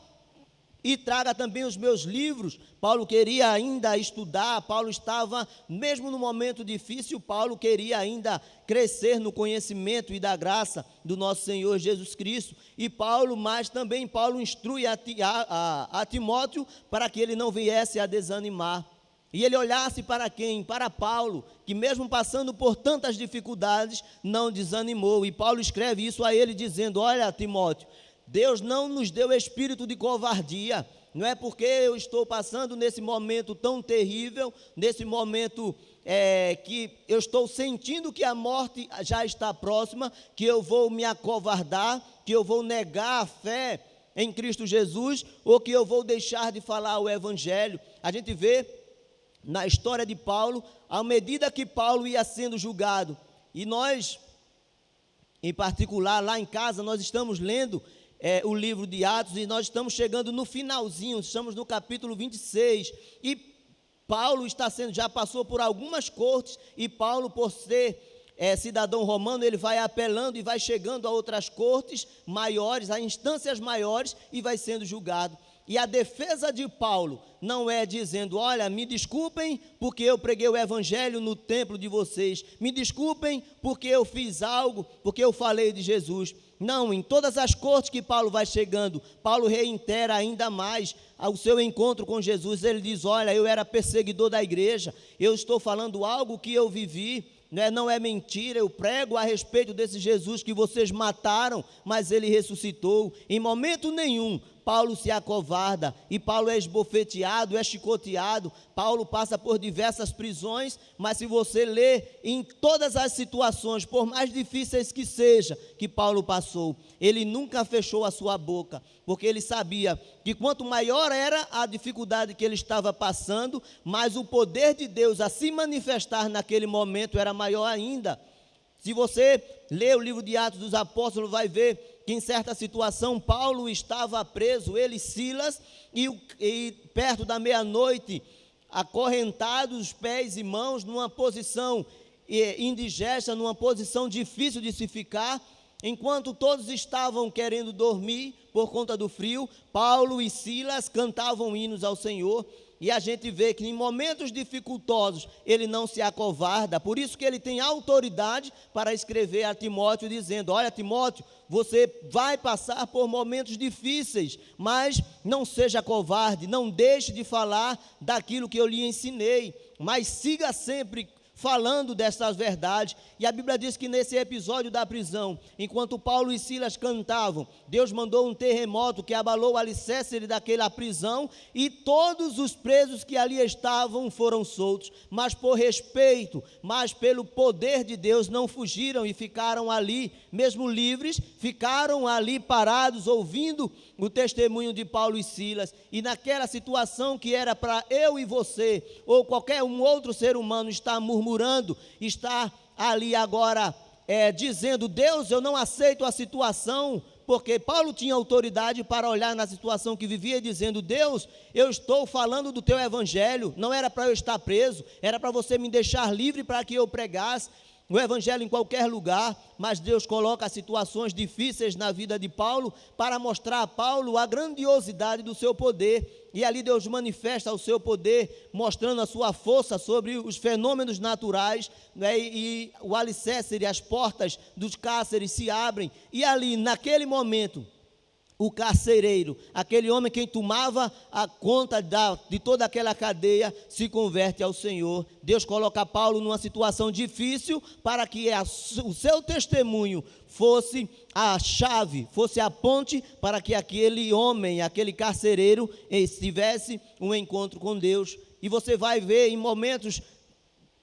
Speaker 4: e traga também os meus livros. Paulo queria ainda estudar, Paulo estava, mesmo no momento difícil, Paulo queria ainda crescer no conhecimento e da graça do nosso Senhor Jesus Cristo. E mas também Paulo instrui a Timóteo para que ele não viesse a desanimar. E ele olhasse para quem? Para Paulo, que mesmo passando por tantas dificuldades, não desanimou. E Paulo escreve isso a ele dizendo, olha, Timóteo, Deus não nos deu espírito de covardia. Não é porque eu estou passando nesse momento tão terrível, nesse momento que eu estou sentindo que a morte já está próxima, que eu vou me acovardar, que eu vou negar a fé em Cristo Jesus, ou que eu vou deixar de falar o Evangelho. A gente vê na história de Paulo, à medida que Paulo ia sendo julgado, e nós, em particular, lá em casa, nós estamos lendo o livro de Atos, e nós estamos chegando no finalzinho, estamos no capítulo 26, e Paulo já passou por algumas cortes, e Paulo, por ser cidadão romano, ele vai apelando e vai chegando a outras cortes maiores, a instâncias maiores, e vai sendo julgado. E a defesa de Paulo não é dizendo, olha, me desculpem porque eu preguei o evangelho no templo de vocês, me desculpem porque eu fiz algo, porque eu falei de Jesus. Não, em todas as cortes que Paulo vai chegando, Paulo reitera ainda mais o seu encontro com Jesus. Ele diz, olha, eu era perseguidor da igreja, eu estou falando algo que eu vivi, não é mentira, eu prego a respeito desse Jesus que vocês mataram, mas ele ressuscitou. Em momento nenhum Paulo se acovarda, e Paulo é esbofeteado, é chicoteado, Paulo passa por diversas prisões, mas se você ler em todas as situações, por mais difíceis que seja, que Paulo passou, ele nunca fechou a sua boca, porque ele sabia que quanto maior era a dificuldade que ele estava passando, mais o poder de Deus a se manifestar naquele momento era maior ainda. Se você ler o livro de Atos dos Apóstolos, vai ver que em certa situação Paulo estava preso, ele e Silas, e perto da meia-noite, acorrentados, pés e mãos, numa posição indigesta, numa posição difícil de se ficar, enquanto todos estavam querendo dormir por conta do frio, Paulo e Silas cantavam hinos ao Senhor. E a gente vê que em momentos dificultosos ele não se acovarda, por isso que ele tem autoridade para escrever a Timóteo dizendo, olha Timóteo, você vai passar por momentos difíceis, mas não seja covarde, não deixe de falar daquilo que eu lhe ensinei, mas siga sempre falando dessas verdades. E a Bíblia diz que nesse episódio da prisão, enquanto Paulo e Silas cantavam, Deus mandou um terremoto que abalou o alicerce daquela prisão, e todos os presos que ali estavam foram soltos, mas por respeito, mas pelo poder de Deus, não fugiram e ficaram ali, mesmo livres, ficaram ali parados, ouvindo o testemunho de Paulo e Silas. E naquela situação que era para eu e você, ou qualquer um outro ser humano estar murmurando, está ali agora dizendo, Deus, eu não aceito a situação, porque Paulo tinha autoridade para olhar na situação que vivia, dizendo, Deus, eu estou falando do teu evangelho, não era para eu estar preso, era para você me deixar livre para que eu pregasse o evangelho em qualquer lugar. Mas Deus coloca situações difíceis na vida de Paulo para mostrar a Paulo a grandiosidade do seu poder, e ali Deus manifesta o seu poder, mostrando a sua força sobre os fenômenos naturais, e o alicerce e as portas dos cárceres se abrem, e ali naquele momento o carcereiro, aquele homem que tomava a conta de toda aquela cadeia, se converte ao Senhor. Deus coloca Paulo numa situação difícil para que o seu testemunho fosse a chave, fosse a ponte para que aquele homem, aquele carcereiro, tivesse um encontro com Deus. E você vai ver em momentos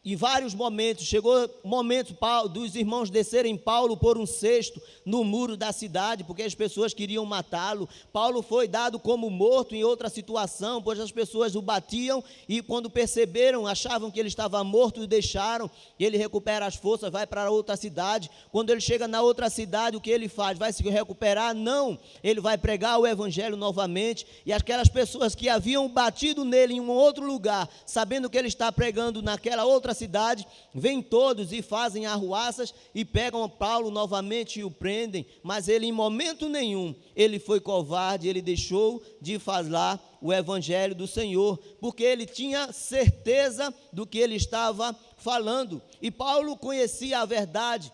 Speaker 4: em vários momentos, chegou momentos dos irmãos descerem Paulo por um cesto no muro da cidade, porque as pessoas queriam matá-lo. Paulo foi dado como morto em outra situação, pois as pessoas o batiam e quando perceberam, achavam que ele estava morto e o deixaram. Ele recupera as forças, vai para outra cidade. Quando ele chega na outra cidade, o que ele faz? Vai se recuperar? Não, ele vai pregar o evangelho novamente, e aquelas pessoas que haviam batido nele em um outro lugar, sabendo que ele está pregando naquela outra cidade, vêm todos e fazem arruaças e pegam Paulo novamente e o prendem, mas ele em momento nenhum, ele foi covarde, ele deixou de falar o evangelho do Senhor, porque ele tinha certeza do que ele estava falando, e Paulo conhecia a verdade,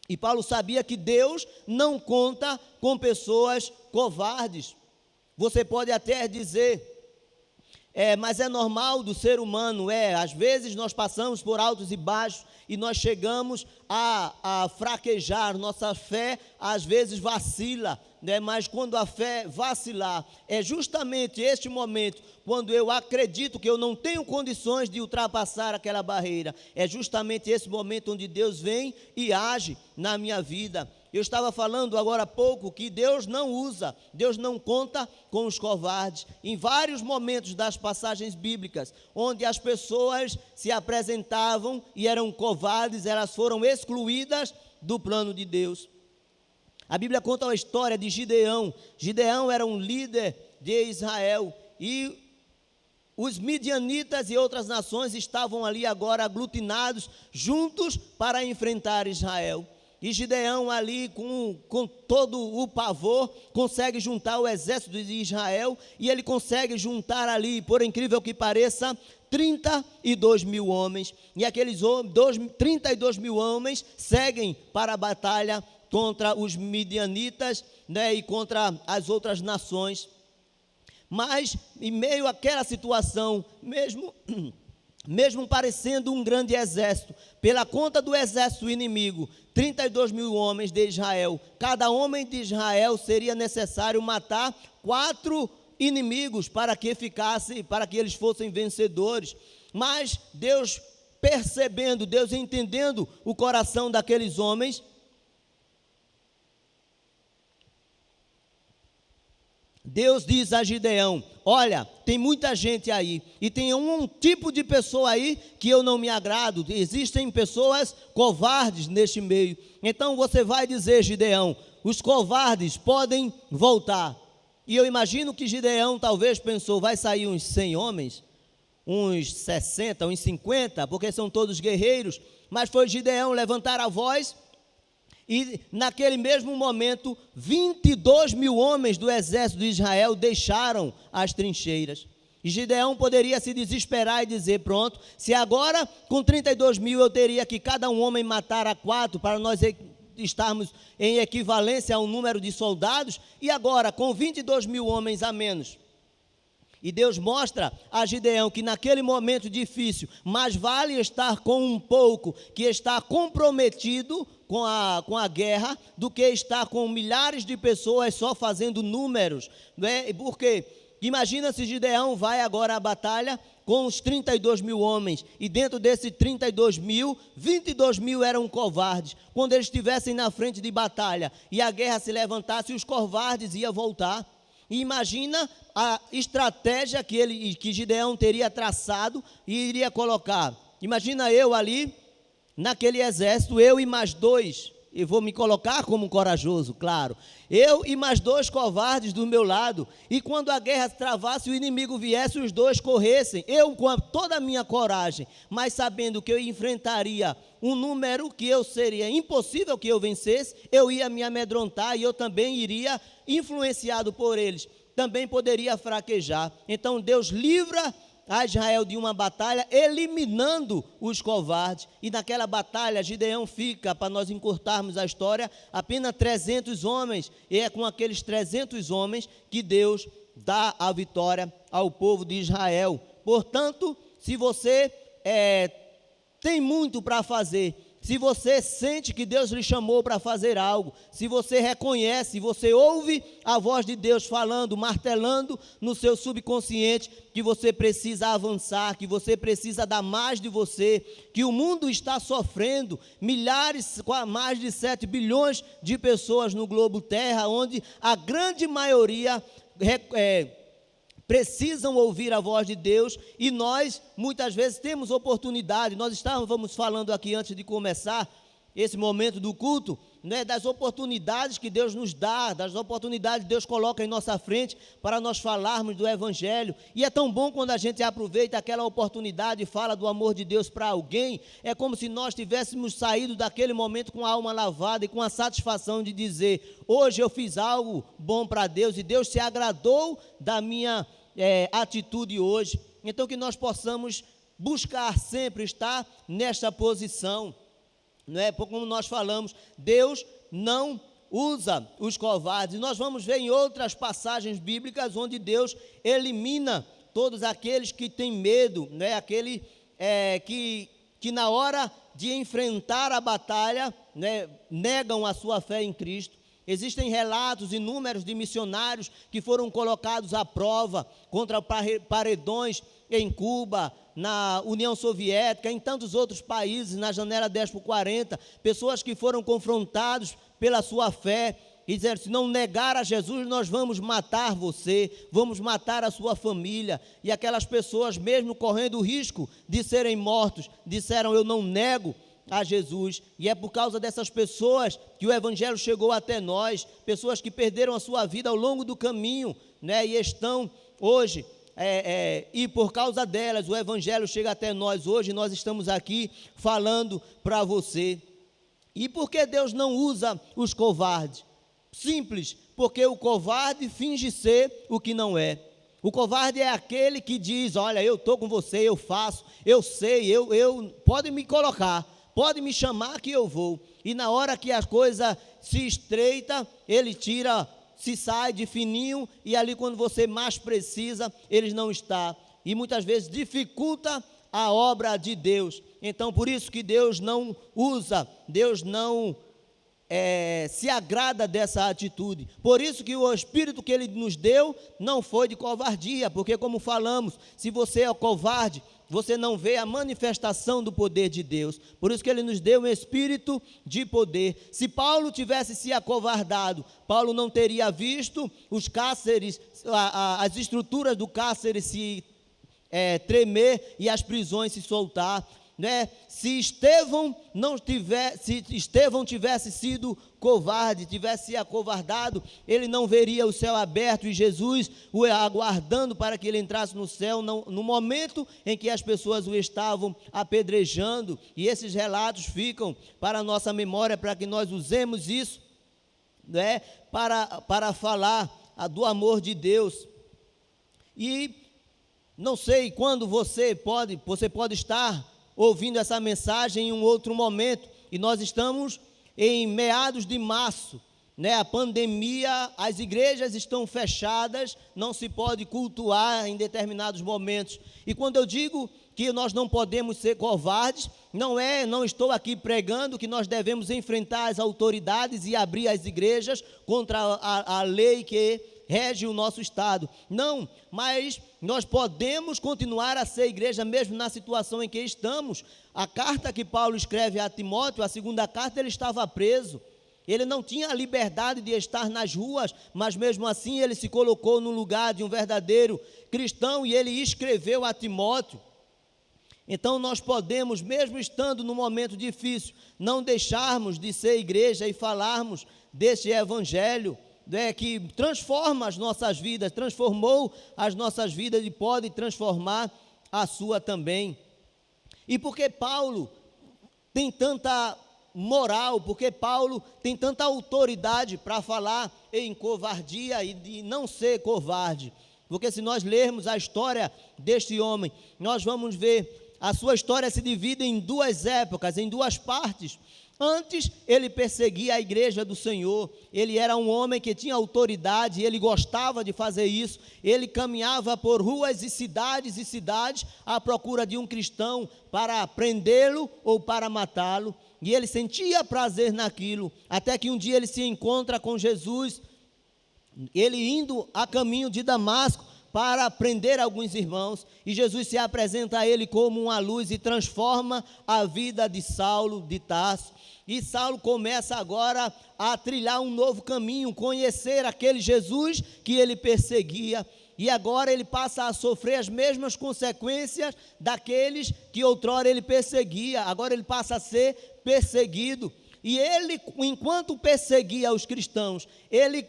Speaker 4: e Paulo sabia que Deus não conta com pessoas covardes. Você pode até dizer, mas é normal do ser humano, às vezes nós passamos por altos e baixos e nós chegamos a fraquejar, nossa fé às vezes vacila, mas quando a fé vacilar, é justamente este momento, quando eu acredito que eu não tenho condições de ultrapassar aquela barreira, é justamente esse momento onde Deus vem e age na minha vida. Eu estava falando agora há pouco que Deus não conta com os covardes. Em vários momentos das passagens bíblicas, onde as pessoas se apresentavam e eram covardes, elas foram excluídas do plano de Deus. A Bíblia conta a história de Gideão. Gideão era um líder de Israel e os midianitas e outras nações estavam ali agora aglutinados juntos para enfrentar Israel. E Gideão ali com todo o pavor consegue juntar o exército de Israel e ele consegue juntar ali, por incrível que pareça, 32 mil homens. E aqueles 32 mil homens seguem para a batalha contra os midianitas, e contra as outras nações. Mas em meio àquela situação, mesmo parecendo um grande exército, pela conta do exército inimigo, 32 mil homens de Israel, cada homem de Israel seria necessário matar 4 inimigos para que eles fossem vencedores. Mas Deus percebendo, Deus entendendo o coração daqueles homens, Deus diz a Gideão: olha, tem muita gente aí, e tem um tipo de pessoa aí que eu não me agrado, existem pessoas covardes neste meio, então você vai dizer, Gideão, os covardes podem voltar. E eu imagino que Gideão talvez pensou, vai sair uns 100 homens, uns 60, uns 50, porque são todos guerreiros, mas foi Gideão levantar a voz. E naquele mesmo momento, 22 mil homens do exército de Israel deixaram as trincheiras. E Gideão poderia se desesperar e dizer, pronto, se agora com 32 mil eu teria que cada um homem matar a 4 para nós estarmos em equivalência ao número de soldados, e agora com 22 mil homens a menos. E Deus mostra a Gideão que naquele momento difícil, mais vale estar com um pouco que está comprometido com a guerra, do que estar com milhares de pessoas só fazendo números, porque imagina se Gideão vai agora à batalha com os 32 mil homens, e dentro desses 32 mil, 22 mil eram covardes. Quando eles estivessem na frente de batalha e a guerra se levantasse, os covardes iam voltar. E imagina a estratégia que Gideão teria traçado e iria colocar. Imagina eu ali, naquele exército, eu e mais 2, eu vou me colocar como corajoso, claro, eu e mais 2 covardes do meu lado, e quando a guerra travasse, o inimigo viesse, os 2 corressem, eu com toda a minha coragem, mas sabendo que eu enfrentaria um número que seria impossível que eu vencesse, eu ia me amedrontar e eu também iria, influenciado por eles, também poderia fraquejar. Então Deus livra a Israel de uma batalha, eliminando os covardes, e naquela batalha Gideão fica, para nós encurtarmos a história, apenas 300 homens, e é com aqueles 300 homens que Deus dá a vitória ao povo de Israel. Portanto, se você tem muito para fazer, se você sente que Deus lhe chamou para fazer algo, se você reconhece, você ouve a voz de Deus falando, martelando no seu subconsciente que você precisa avançar, que você precisa dar mais de você, que o mundo está sofrendo, milhares, mais de 7 bilhões de pessoas no globo Terra, onde a grande maioria precisam ouvir a voz de Deus, e nós muitas vezes temos oportunidade. Nós estávamos falando aqui antes de começar esse momento do culto, né, das oportunidades que Deus nos dá, das oportunidades que Deus coloca em nossa frente para nós falarmos do Evangelho. E é tão bom quando a gente aproveita aquela oportunidade e fala do amor de Deus para alguém. É como se nós tivéssemos saído daquele momento com a alma lavada e com a satisfação de dizer: hoje eu fiz algo bom para Deus e Deus se agradou da minha atitude hoje. Então que nós possamos buscar sempre estar nesta posição. Não é? Como nós falamos, Deus não usa os covardes. Nós vamos ver em outras passagens bíblicas onde Deus elimina todos aqueles que têm medo, né? Aquele que na hora de enfrentar a batalha, né, negam a sua fé em Cristo. Existem relatos inúmeros de missionários que foram colocados à prova contra paredões em Cuba, na União Soviética, em tantos outros países, na janela 10/40, pessoas que foram confrontados pela sua fé e disseram: se não negar a Jesus, nós vamos matar você, vamos matar a sua família. E aquelas pessoas, mesmo correndo o risco de serem mortos, disseram: eu não nego a Jesus. E é por causa dessas pessoas que o Evangelho chegou até nós, pessoas que perderam a sua vida ao longo do caminho, né, e estão hoje, e por causa delas o Evangelho chega até nós hoje. Nós estamos aqui falando para você. E por que Deus não usa os covardes? Simples, porque o covarde finge ser o que não é. O covarde é aquele que diz: olha, eu estou com você, eu faço, eu sei, pode me colocar, pode me chamar que eu vou. E na hora que a coisa se estreita, ele se sai de fininho, e ali quando você mais precisa, ele não está. E muitas vezes dificulta a obra de Deus. Então por isso que Deus não usa, Deus não se agrada dessa atitude. Por isso que o Espírito que Ele nos deu não foi de covardia, porque como falamos, se você é covarde, você não vê a manifestação do poder de Deus. Por isso que Ele nos deu um espírito de poder. Se Paulo tivesse se acovardado, Paulo não teria visto os cárceres, as estruturas do cárcere se tremer e as prisões se soltar, né? Se Estevão tivesse sido covarde, tivesse se acovardado, ele não veria o céu aberto e Jesus o aguardando para que ele entrasse no céu no momento em que as pessoas o estavam apedrejando. E esses relatos ficam para a nossa memória, para que nós usemos isso, né, para falar do amor de Deus. E não sei quando você pode estar ouvindo essa mensagem em um outro momento, e nós estamos em meados de março, né? A pandemia, as igrejas estão fechadas, não se pode cultuar em determinados momentos. E quando eu digo que nós não podemos ser covardes, não estou aqui pregando que nós devemos enfrentar as autoridades e abrir as igrejas contra a lei que rege o nosso estado. Não, mas nós podemos continuar a ser igreja mesmo na situação em que estamos. A carta que Paulo escreve a Timóteo, a segunda carta, ele estava preso. Ele não tinha a liberdade de estar nas ruas, mas mesmo assim ele se colocou no lugar de um verdadeiro cristão e ele escreveu a Timóteo. Então nós podemos, mesmo estando num momento difícil, não deixarmos de ser igreja e falarmos desse evangelho, que transforma as nossas vidas, transformou as nossas vidas e pode transformar a sua também. E por que Paulo tem tanta moral, porque Paulo tem tanta autoridade para falar em covardia e de não ser covarde? Porque se nós lermos a história deste homem, nós vamos ver a sua história se divide em duas épocas, em duas partes. Antes, ele perseguia a igreja do Senhor, ele era um homem que tinha autoridade, ele gostava de fazer isso, ele caminhava por ruas e cidades à procura de um cristão para prendê-lo ou para matá-lo. e ele sentia prazer naquilo, até que um dia ele se encontra com Jesus, ele indo a caminho de Damasco para prender alguns irmãos, e Jesus se apresenta a ele como uma luz e transforma a vida de Saulo de Tarso, e Saulo começa agora a trilhar um novo caminho, conhecer aquele Jesus que ele perseguia, e agora ele passa a sofrer as mesmas consequências daqueles que outrora ele perseguia. Agora ele passa a ser perseguido, e ele, enquanto perseguia os cristãos, ele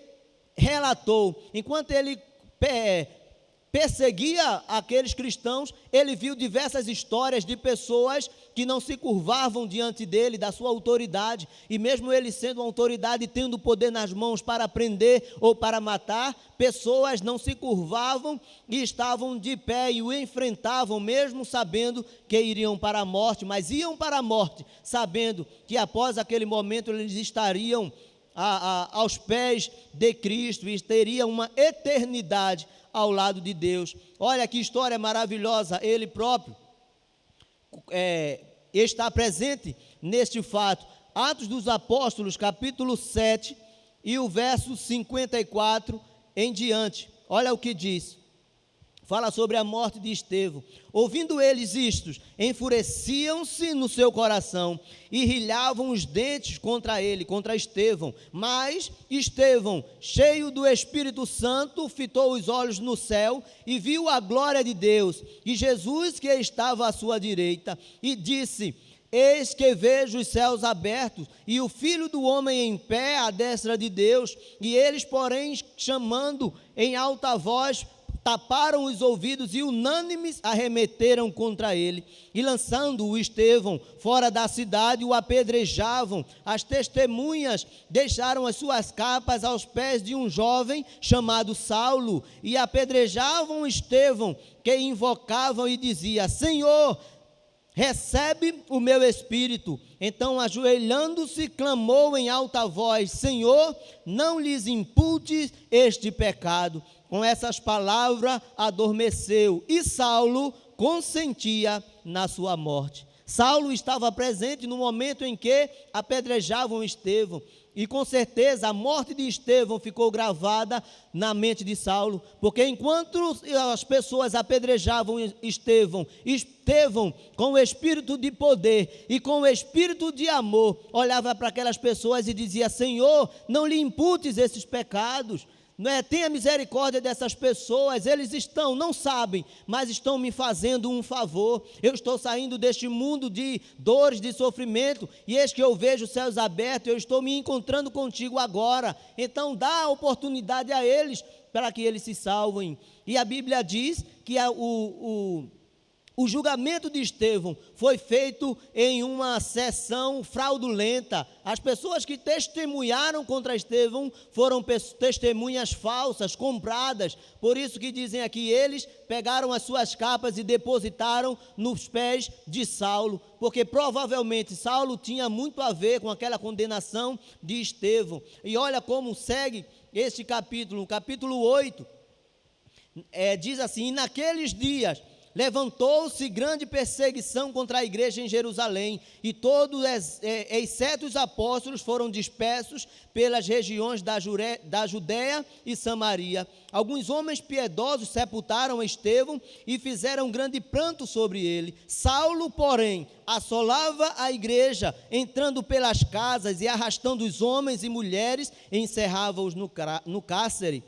Speaker 4: relatou, enquanto ele perseguia aqueles cristãos, ele viu diversas histórias de pessoas que não se curvavam diante dele, da sua autoridade, e mesmo ele sendo uma autoridade, tendo o poder nas mãos para prender ou para matar, pessoas não se curvavam e estavam de pé e o enfrentavam, mesmo sabendo que iriam para a morte, mas iam para a morte, sabendo que após aquele momento eles estariam aos pés de Cristo e teriam uma eternidade ao lado de Deus. Olha que história maravilhosa, ele próprio está presente neste fato. Atos dos Apóstolos, capítulo 7 e o verso 54 em diante, olha o que diz, fala sobre a morte de Estevão. Ouvindo eles isto, enfureciam-se no seu coração e rilhavam os dentes contra ele, contra Estevão. Mas Estevão, cheio do Espírito Santo, fitou os olhos no céu e viu a glória de Deus e Jesus que estava à sua direita, e disse: eis que vejo os céus abertos e o Filho do Homem em pé à destra de Deus. E eles, porém, chamando em alta voz, taparam os ouvidos e unânimes arremeteram contra ele, e lançando o Estevão fora da cidade, o apedrejavam. As testemunhas deixaram as suas capas aos pés de um jovem chamado Saulo, e apedrejavam Estevão, que invocavam e dizia: Senhor, recebe o meu espírito. Então, ajoelhando-se, clamou em alta voz: Senhor, não lhes imputes este pecado. Com essas palavras adormeceu, e Saulo consentia na sua morte. Saulo estava presente no momento em que apedrejavam Estevão, e com certeza a morte de Estevão ficou gravada na mente de Saulo, porque enquanto as pessoas apedrejavam Estevão, com o espírito de poder e com o espírito de amor, olhava para aquelas pessoas e dizia: Senhor, não lhe imputes esses pecados, tenha misericórdia dessas pessoas, eles não sabem, mas estão me fazendo um favor. Eu estou saindo deste mundo de dores, de sofrimento, e eis que eu vejo os céus abertos, eu estou me encontrando contigo agora, então dá a oportunidade a eles, para que eles se salvem. E a Bíblia diz que o julgamento de Estevão foi feito em uma sessão fraudulenta. As pessoas que testemunharam contra Estevão foram testemunhas falsas, compradas. Por isso que dizem aqui, eles pegaram as suas capas e depositaram nos pés de Saulo, porque provavelmente Saulo tinha muito a ver com aquela condenação de Estevão. E olha como segue este capítulo, capítulo 8, diz assim: e naqueles dias levantou-se grande perseguição contra a igreja em Jerusalém, e todos, exceto os apóstolos, foram dispersos pelas regiões da Judéia e Samaria. Alguns homens piedosos sepultaram Estevão e fizeram grande pranto sobre ele. Saulo, porém, assolava a igreja, entrando pelas casas e arrastando os homens e mulheres, encerrava-os no cárcere.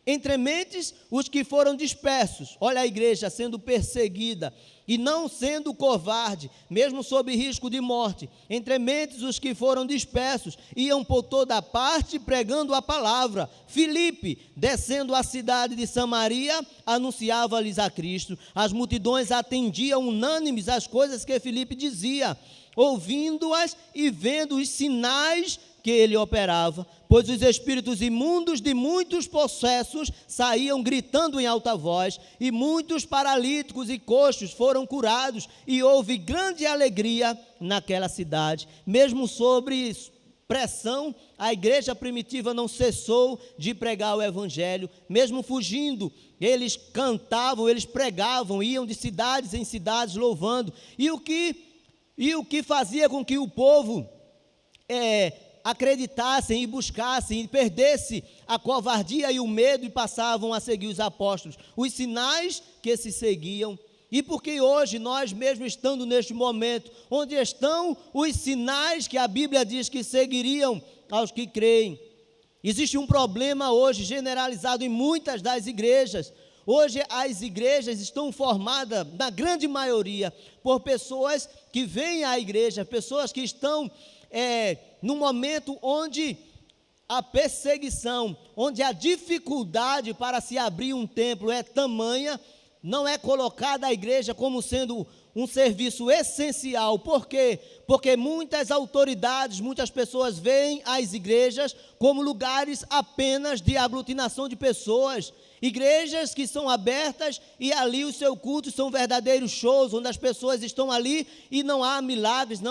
Speaker 4: Entre mentes os que foram dispersos, olha a igreja sendo perseguida e não sendo covarde, mesmo sob risco de morte. Entre mentes os que foram dispersos iam por toda parte pregando a palavra. Filipe, descendo à cidade de Samaria, anunciava-lhes a Cristo. As multidões atendiam unânimes às coisas que Filipe dizia, ouvindo-as e vendo os sinais que ele operava, pois os espíritos imundos de muitos possessos saíam gritando em alta voz, e muitos paralíticos e coxos foram curados, e houve grande alegria naquela cidade. Mesmo sobre pressão, a igreja primitiva não cessou de pregar o evangelho. Mesmo fugindo, eles cantavam, eles pregavam, iam de cidades em cidades louvando. E o que e o que fazia com que o povo acreditassem e buscassem e perdesse a covardia e o medo e passavam a seguir os apóstolos, os sinais que se seguiam. E porque hoje nós mesmo estando neste momento, onde estão os sinais que a Bíblia diz que seguiriam aos que creem? Existe um problema hoje generalizado em muitas das igrejas. Hoje as igrejas estão formadas, na grande maioria, por pessoas que vêm à igreja, pessoas que estão num momento onde a perseguição, onde a dificuldade para se abrir um templo é tamanha, não é colocada a igreja como sendo um serviço essencial. Por quê? Porque muitas autoridades, muitas pessoas veem as igrejas como lugares apenas de aglutinação de pessoas, igrejas que são abertas e ali os seus cultos são verdadeiros shows, onde as pessoas estão ali e não há milagres,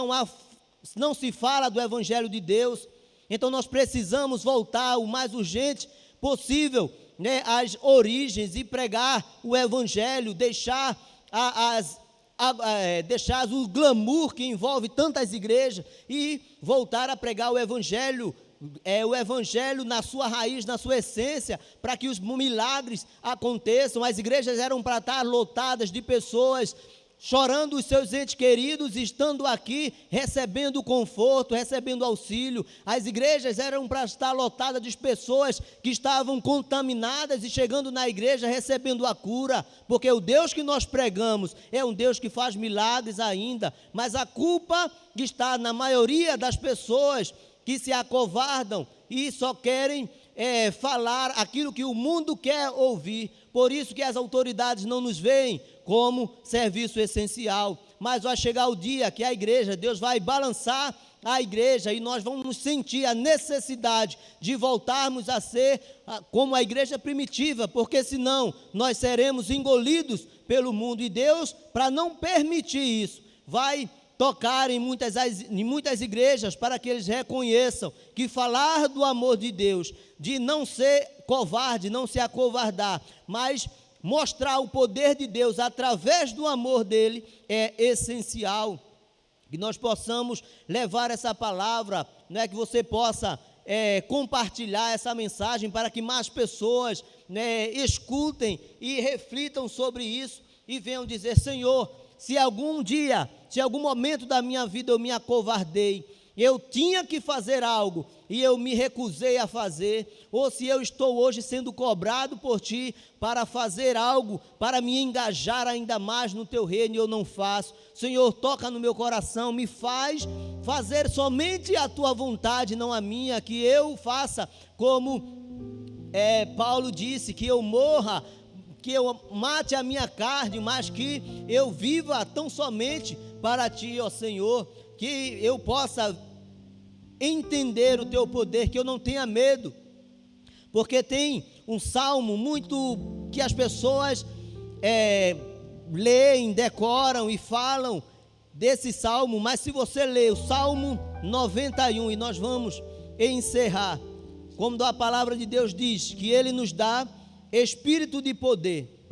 Speaker 4: não se fala do Evangelho de Deus. Então nós precisamos voltar o mais urgente possível, às origens e pregar o Evangelho, deixar o glamour que envolve tantas igrejas e voltar a pregar o Evangelho na sua raiz, na sua essência, para que os milagres aconteçam. As igrejas eram para estar lotadas de pessoas chorando os seus entes queridos, estando aqui, recebendo conforto, recebendo auxílio. As igrejas eram para estar lotadas de pessoas que estavam contaminadas e chegando na igreja, recebendo a cura, porque o Deus que nós pregamos é um Deus que faz milagres ainda, mas a culpa está na maioria das pessoas que se acovardam e só querem falar aquilo que o mundo quer ouvir. Por isso que as autoridades não nos veem como serviço essencial, mas vai chegar o dia que a igreja, Deus vai balançar a igreja e nós vamos sentir a necessidade de voltarmos a ser como a igreja primitiva, porque senão nós seremos engolidos pelo mundo, e Deus, para não permitir isso, vai tocar em muitas igrejas para que eles reconheçam que falar do amor de Deus, de não ser covarde, não se acovardar, mas mostrar o poder de Deus através do amor dele é essencial. Que nós possamos levar essa palavra, que você possa compartilhar essa mensagem para que mais pessoas escutem e reflitam sobre isso e venham dizer: Senhor, se algum dia, se algum momento da minha vida eu me acovardei, eu tinha que fazer algo e eu me recusei a fazer, ou se eu estou hoje sendo cobrado por Ti para fazer algo, para me engajar ainda mais no Teu reino e eu não faço, Senhor, toca no meu coração, me faz fazer somente a Tua vontade, não a minha, que eu faça como Paulo disse, que eu morra, que eu mate a minha carne, mas que eu viva tão somente para Ti, ó Senhor, que eu possa entender o Teu poder, que eu não tenha medo, porque tem um salmo muito que as pessoas leem, decoram e falam desse salmo, mas se você ler o Salmo 91, e nós vamos encerrar, como a palavra de Deus diz, que Ele nos dá espírito de poder,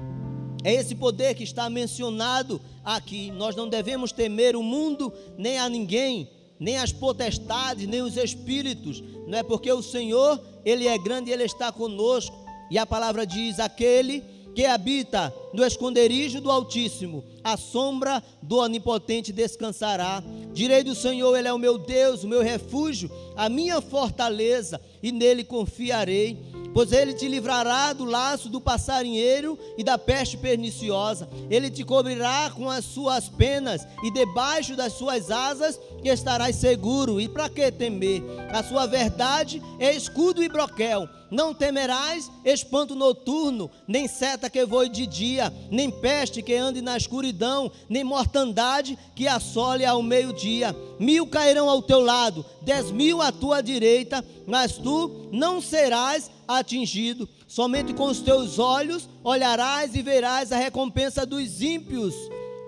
Speaker 4: é esse poder que está mencionado aqui. Nós não devemos temer o mundo, nem a ninguém, nem as potestades, nem os espíritos, não é? Porque o Senhor, Ele é grande e Ele está conosco, e a palavra diz: aquele que habita no esconderijo do Altíssimo, a sombra do Onipotente descansará. Direi do Senhor, Ele é o meu Deus, o meu refúgio, a minha fortaleza, e nele confiarei. Pois Ele te livrará do laço do passarinheiro e da peste perniciosa. Ele te cobrirá com as suas penas, e debaixo das suas asas estarás seguro. E para que temer? A sua verdade é escudo e broquel. Não temerás espanto noturno, nem seta que voe de dia, nem peste que ande na escuridão, nem mortandade que assole ao meio-dia. 1000 cairão ao teu lado, 10.000 à tua direita, mas tu não serás atingido. Somente com os teus olhos olharás e verás a recompensa dos ímpios,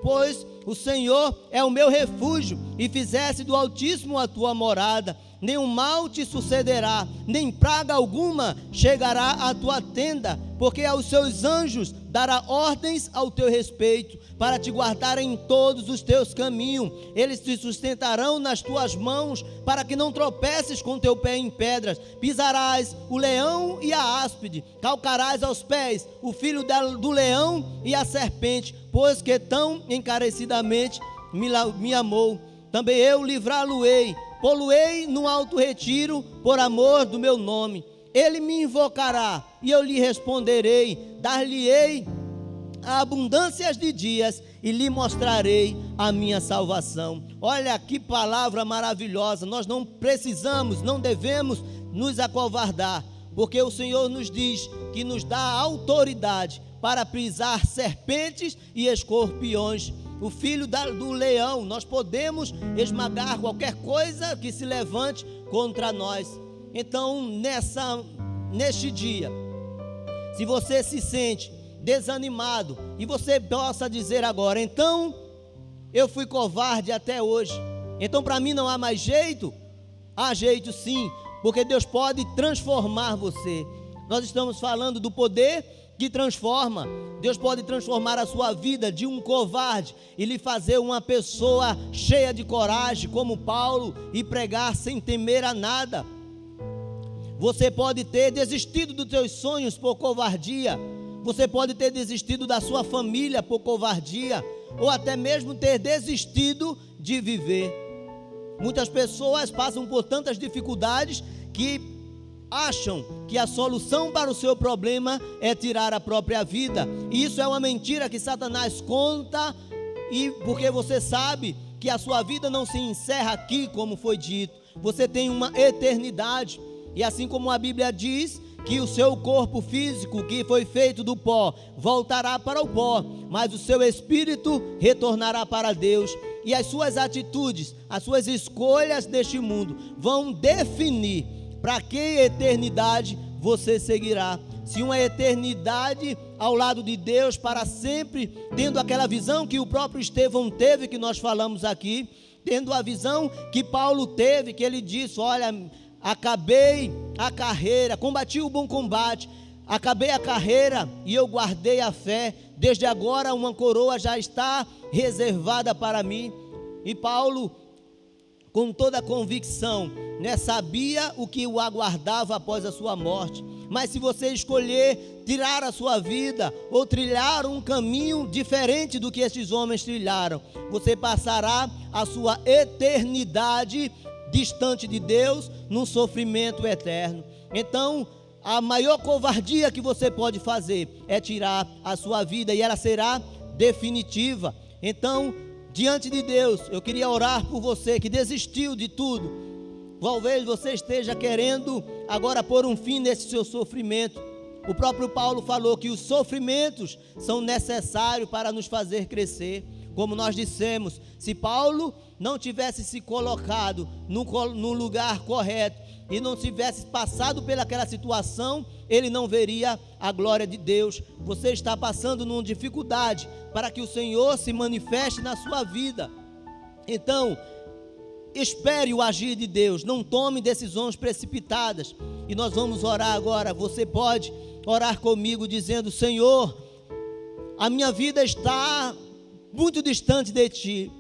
Speaker 4: pois o Senhor é o meu refúgio, e fizesse do Altíssimo a tua morada, nenhum mal te sucederá, nem praga alguma chegará à tua tenda, porque aos seus anjos dará ordens ao teu respeito, para te guardar em todos os teus caminhos. Eles te sustentarão nas tuas mãos, para que não tropeces com teu pé em pedras. Pisarás o leão e a áspide, calcarás aos pés o filho do leão e a serpente, pois que tão encarecidamente me amou. Também eu livrá-lo-ei, pô-lo-ei no alto retiro, por amor do meu nome. Ele me invocará e eu lhe responderei, dar-lhe-ei abundâncias de dias e lhe mostrarei a minha salvação. Olha que palavra maravilhosa. Nós não precisamos, não devemos nos acovardar, porque o Senhor nos diz que nos dá autoridade para pisar serpentes e escorpiões. O filho do leão, nós podemos esmagar qualquer coisa que se levante contra nós. Então, neste dia, se você se sente desanimado e você possa dizer agora, então eu fui covarde até hoje, então para mim não há mais jeito. Há jeito sim, porque Deus pode transformar você. Nós estamos falando do poder que transforma. Deus pode transformar a sua vida de um covarde e lhe fazer uma pessoa cheia de coragem, como Paulo, e pregar sem temer a nada. Você pode ter desistido dos seus sonhos por covardia, você pode ter desistido da sua família por covardia, ou até mesmo ter desistido de viver. Muitas pessoas passam por tantas dificuldades que acham que a solução para o seu problema é tirar a própria vida. E isso é uma mentira que Satanás conta, e porque você sabe que a sua vida não se encerra aqui, como foi dito. Você tem uma eternidade. E assim como a Bíblia diz que o seu corpo físico, que foi feito do pó, voltará para o pó, mas o seu espírito retornará para Deus. E as suas atitudes, as suas escolhas deste mundo vão definir para que eternidade você seguirá. Se uma eternidade ao lado de Deus para sempre, tendo aquela visão que o próprio Estevão teve, que nós falamos aqui, tendo a visão que Paulo teve, que ele disse, olha, acabei a carreira, combati o bom combate, acabei a carreira e eu guardei a fé, desde agora uma coroa já está reservada para mim. E Paulo, com toda a convicção, sabia o que o aguardava após a sua morte. Mas se você escolher tirar a sua vida ou trilhar um caminho diferente do que estes homens trilharam, você passará a sua eternidade distante de Deus, num sofrimento eterno. Então, a maior covardia que você pode fazer é tirar a sua vida, e ela será definitiva. Então, diante de Deus, eu queria orar por você que desistiu de tudo. Talvez você esteja querendo agora pôr um fim nesse seu sofrimento. O próprio Paulo falou que os sofrimentos são necessários para nos fazer crescer. Como nós dissemos, se Paulo não tivesse se colocado no lugar correto e não tivesse passado pelaquela situação, ele não veria a glória de Deus. Você está passando numa dificuldade para que o Senhor se manifeste na sua vida. Então, espere o agir de Deus, não tome decisões precipitadas. E nós vamos orar agora. Você pode orar comigo dizendo, Senhor, a minha vida está muito distante de Ti.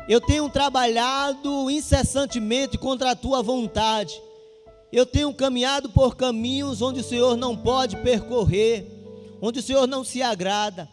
Speaker 4: Eu tenho trabalhado incessantemente contra a Tua vontade. Eu tenho caminhado por caminhos onde o Senhor não pode percorrer, onde o Senhor não se agrada.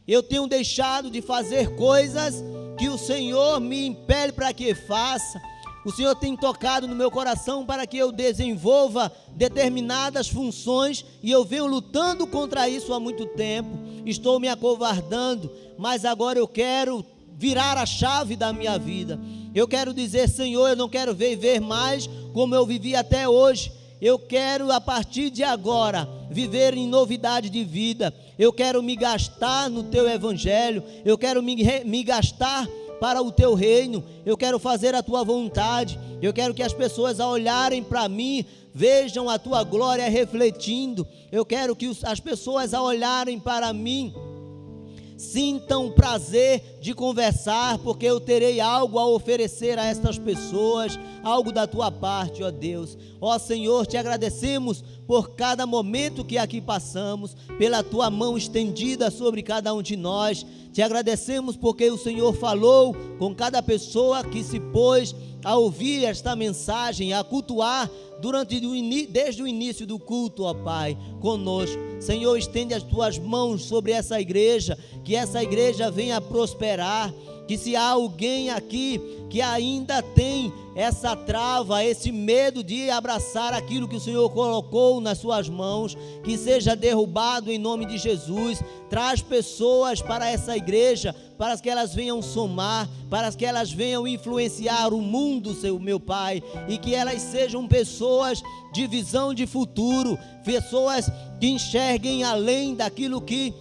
Speaker 4: Eu tenho deixado de fazer coisas que o Senhor me impele para que faça. O Senhor tem tocado no meu coração para que eu desenvolva determinadas funções e eu venho lutando contra isso há muito tempo. Estou me acovardando, mas agora eu quero virar a chave da minha vida. Eu quero dizer, Senhor, eu não quero viver mais como eu vivi até hoje. Eu quero, a partir de agora, viver em novidade de vida. Eu quero me gastar no Teu Evangelho. Eu quero me gastar para o Teu reino. Eu quero fazer a Tua vontade. Eu quero que as pessoas, ao olharem para mim, vejam a Tua glória refletindo. Eu quero que as pessoas, ao olharem para mim, sintam prazer de conversar, porque eu terei algo a oferecer a estas pessoas, algo da tua parte, ó Deus. Ó Senhor, te agradecemos por cada momento que aqui passamos, pela tua mão estendida sobre cada um de nós. Te agradecemos porque o Senhor falou com cada pessoa que se pôs a ouvir esta mensagem, a cultuar desde o início do culto, ó Pai, conosco. Senhor, estende as tuas mãos sobre essa igreja, que essa igreja venha prosperar, que se há alguém aqui que ainda tem essa trava, esse medo de abraçar aquilo que o Senhor colocou nas suas mãos, que seja derrubado em nome de Jesus. Traz pessoas para essa igreja, para que elas venham somar, para que elas venham influenciar o mundo, meu Pai, e que elas sejam pessoas de visão de futuro, pessoas que enxerguem além daquilo que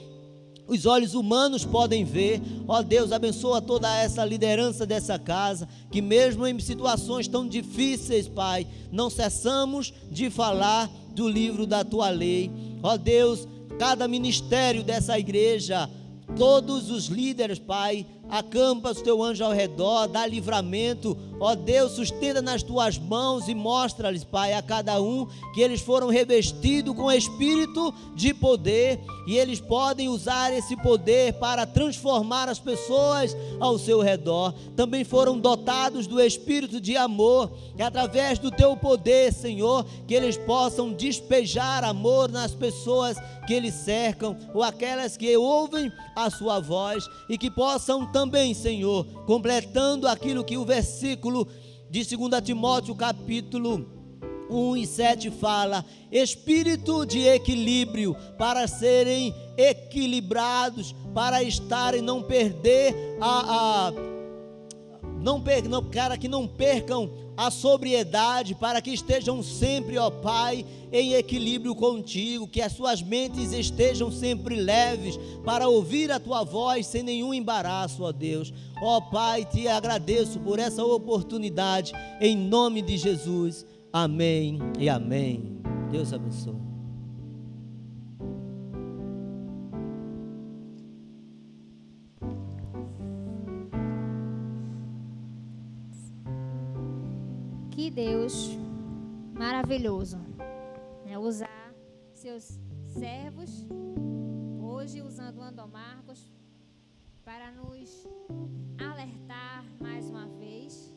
Speaker 4: os olhos humanos podem ver. Ó Deus, abençoa toda essa liderança dessa casa, que mesmo em situações tão difíceis, Pai, não cessamos de falar do livro da tua lei. Ó Deus, cada ministério dessa igreja, todos os líderes, Pai, acampa o teu anjo ao redor, dá livramento. Ó Deus, sustenta nas tuas mãos e mostra-lhes, Pai, a cada um que eles foram revestidos com espírito de poder, e eles podem usar esse poder para transformar as pessoas ao seu redor. Também foram dotados do espírito de amor, e através do teu poder, Senhor, que eles possam despejar amor nas pessoas que eles cercam, ou aquelas que ouvem a sua voz, e que possam também, Senhor, completando aquilo que o versículo de 2 Timóteo capítulo 1:7 fala: espírito de equilíbrio, para serem equilibrados, para estarem, não perder que não percam a sobriedade, para que estejam sempre, ó Pai, em equilíbrio contigo, que as suas mentes estejam sempre leves, para ouvir a tua voz sem nenhum embaraço, ó Deus. Ó Pai, te agradeço por essa oportunidade, em nome de Jesus. Amém e amém. Deus abençoe.
Speaker 1: Que Deus maravilhoso, né? Usar seus servos, hoje usando o Andomarcos, para nos alertar mais uma vez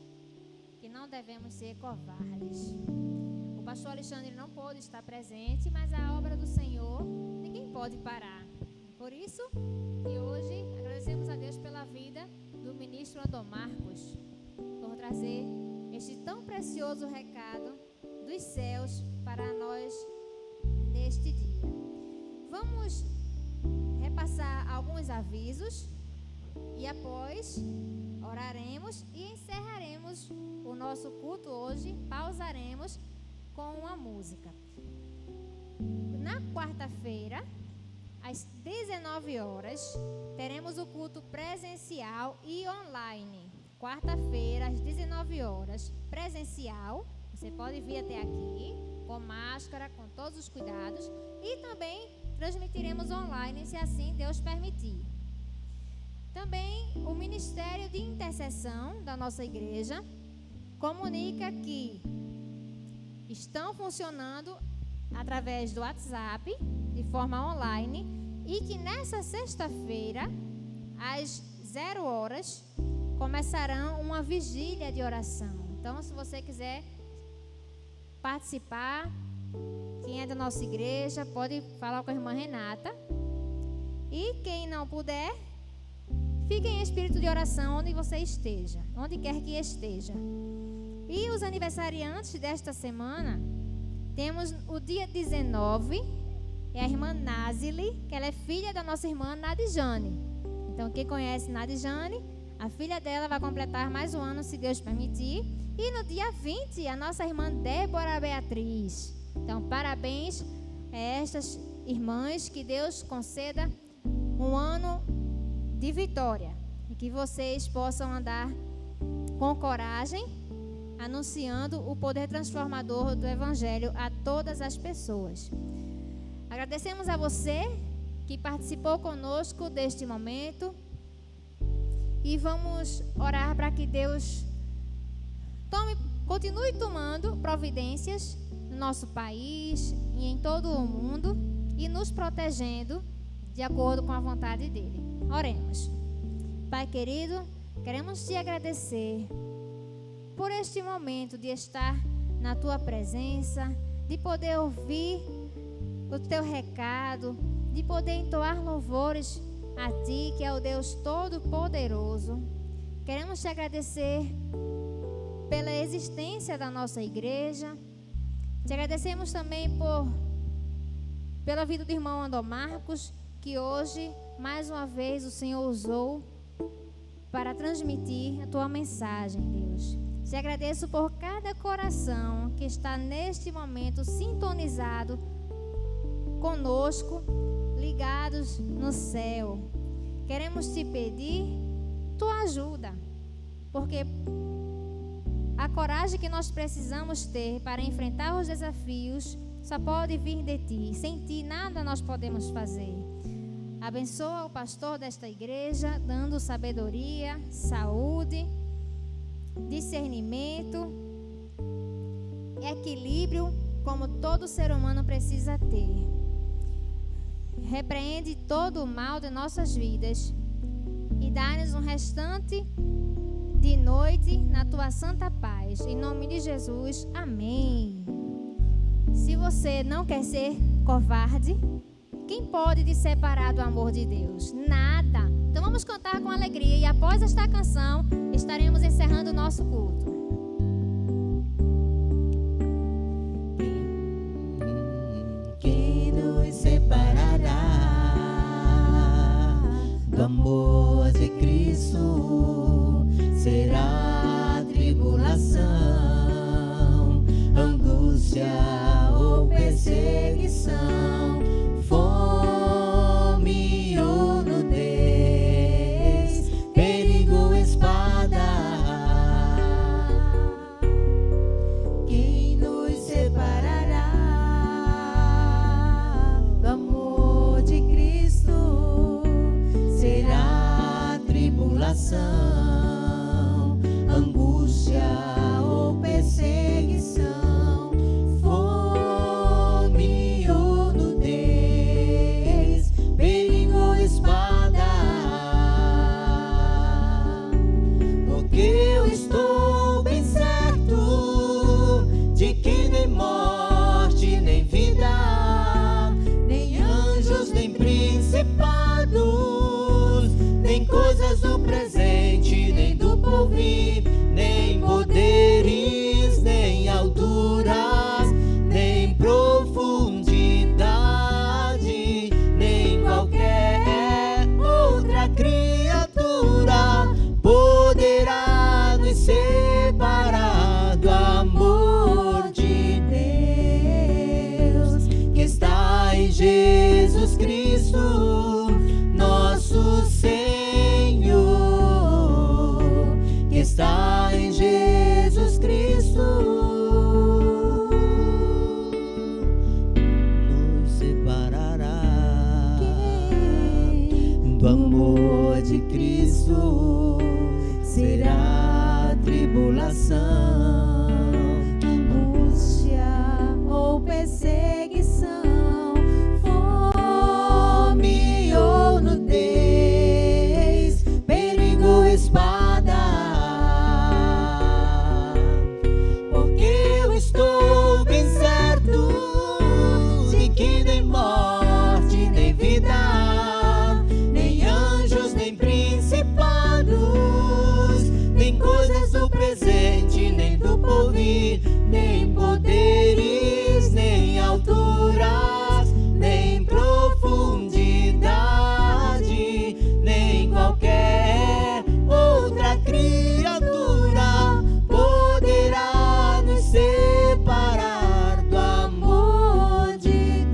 Speaker 1: que não devemos ser covardes. O pastor Alexandre não pôde estar presente, mas a obra do Senhor ninguém pode parar. Por isso, e hoje agradecemos a Deus pela vida do ministro Andomarcos, por trazer este tão precioso recado dos céus para nós neste dia. Vamos repassar alguns avisos e após oraremos e encerraremos o nosso culto hoje, pausaremos com uma música. Na quarta-feira, às 19 horas, teremos o culto presencial e online. Quarta-feira, às 19 horas, presencial. Você pode vir até aqui, com máscara, com todos os cuidados. E também transmitiremos online, se assim Deus permitir. Também o Ministério de Intercessão da nossa igreja comunica que estão funcionando através do WhatsApp, de forma online, e que nessa sexta-feira, às 0 horas, começarão uma vigília de oração. Então, se você quiser participar, quem é da nossa igreja, pode falar com a irmã Renata. E quem não puder, fique em espírito de oração onde você esteja, onde quer que esteja. E os aniversariantes desta semana, temos o dia 19, é a irmã Nazili, que ela é filha da nossa irmã Nadijane. Então, quem conhece Nadijane, a filha dela vai completar mais um ano, se Deus permitir. E no dia 20, a nossa irmã Débora Beatriz. Então, parabéns a estas irmãs, que Deus conceda um ano de vitória. E que vocês possam andar com coragem, anunciando o poder transformador do Evangelho a todas as pessoas. Agradecemos a você que participou conosco deste momento. E vamos orar para que Deus continue tomando providências no nosso país e em todo o mundo e nos protegendo de acordo com a vontade dele. Oremos. Pai querido, queremos te agradecer por este momento de estar na tua presença, de poder ouvir o teu recado, de poder entoar louvores a ti, que é o Deus Todo-Poderoso. Queremos te agradecer pela existência da nossa igreja. Te agradecemos também pela vida do irmão Andomarcos, que hoje, mais uma vez, o Senhor usou para transmitir a tua mensagem, Deus. Te agradeço por cada coração que está neste momento sintonizado conosco, ligados no céu. Queremos te pedir tua ajuda, porque a coragem que nós precisamos ter para enfrentar os desafios só pode vir de ti. Sem ti nada nós podemos fazer. Abençoa o pastor desta igreja, dando sabedoria, saúde, discernimento, equilíbrio, como todo ser humano precisa ter. Repreende todo o mal de nossas vidas e dá-nos um restante de noite na tua santa paz. Em nome de Jesus, amém. Se você não quer ser covarde, quem pode te separar do amor de Deus? Nada. Então vamos cantar com alegria e após esta canção estaremos encerrando o nosso culto.
Speaker 2: Quem nos separará do amor de Cristo? Será a tribulação, angústia ou perseguição, fome ou nudez, perigo ou espada. Quem nos separará do amor de Cristo? Será a tribulação, angústia ou perseguição, fome ou nudez, perigo ou espada. Porque eu estou bem certo de que nem morte, nem vida, nem anjos, nem principados, nem coisas do presente, nem do porvir, nem poderes, nem alturas, nem profundidade, nem qualquer outra criatura poderá nos separar do amor de Deus que está em Jesus Cristo, nosso Senhor, que está em Jesus Cristo. Nos separará do amor de Cristo. Será a tribulação, angústia ou perseguição, fome ou nudez, perigo ou espada. Porque eu estou bem certo de que nem morte, nem vida, nem anjos, nem principados, nem coisas do presente, nem do porvir, nem poderes, nem alturas, nem profundidade, nem qualquer outra criatura poderá nos separar do amor de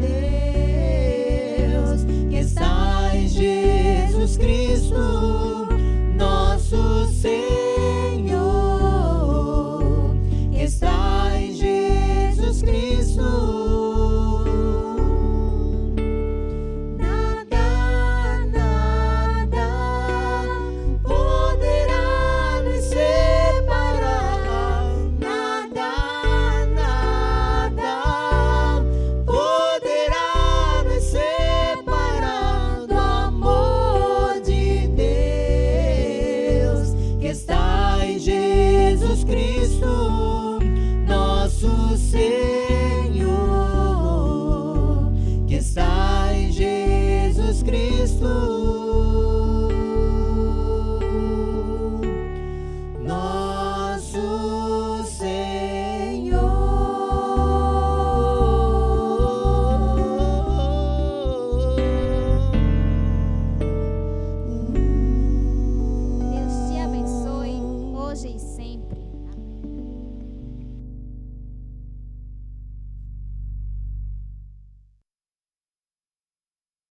Speaker 2: Deus que está em Jesus Cristo, nosso Senhor, que está em Jesus Cristo.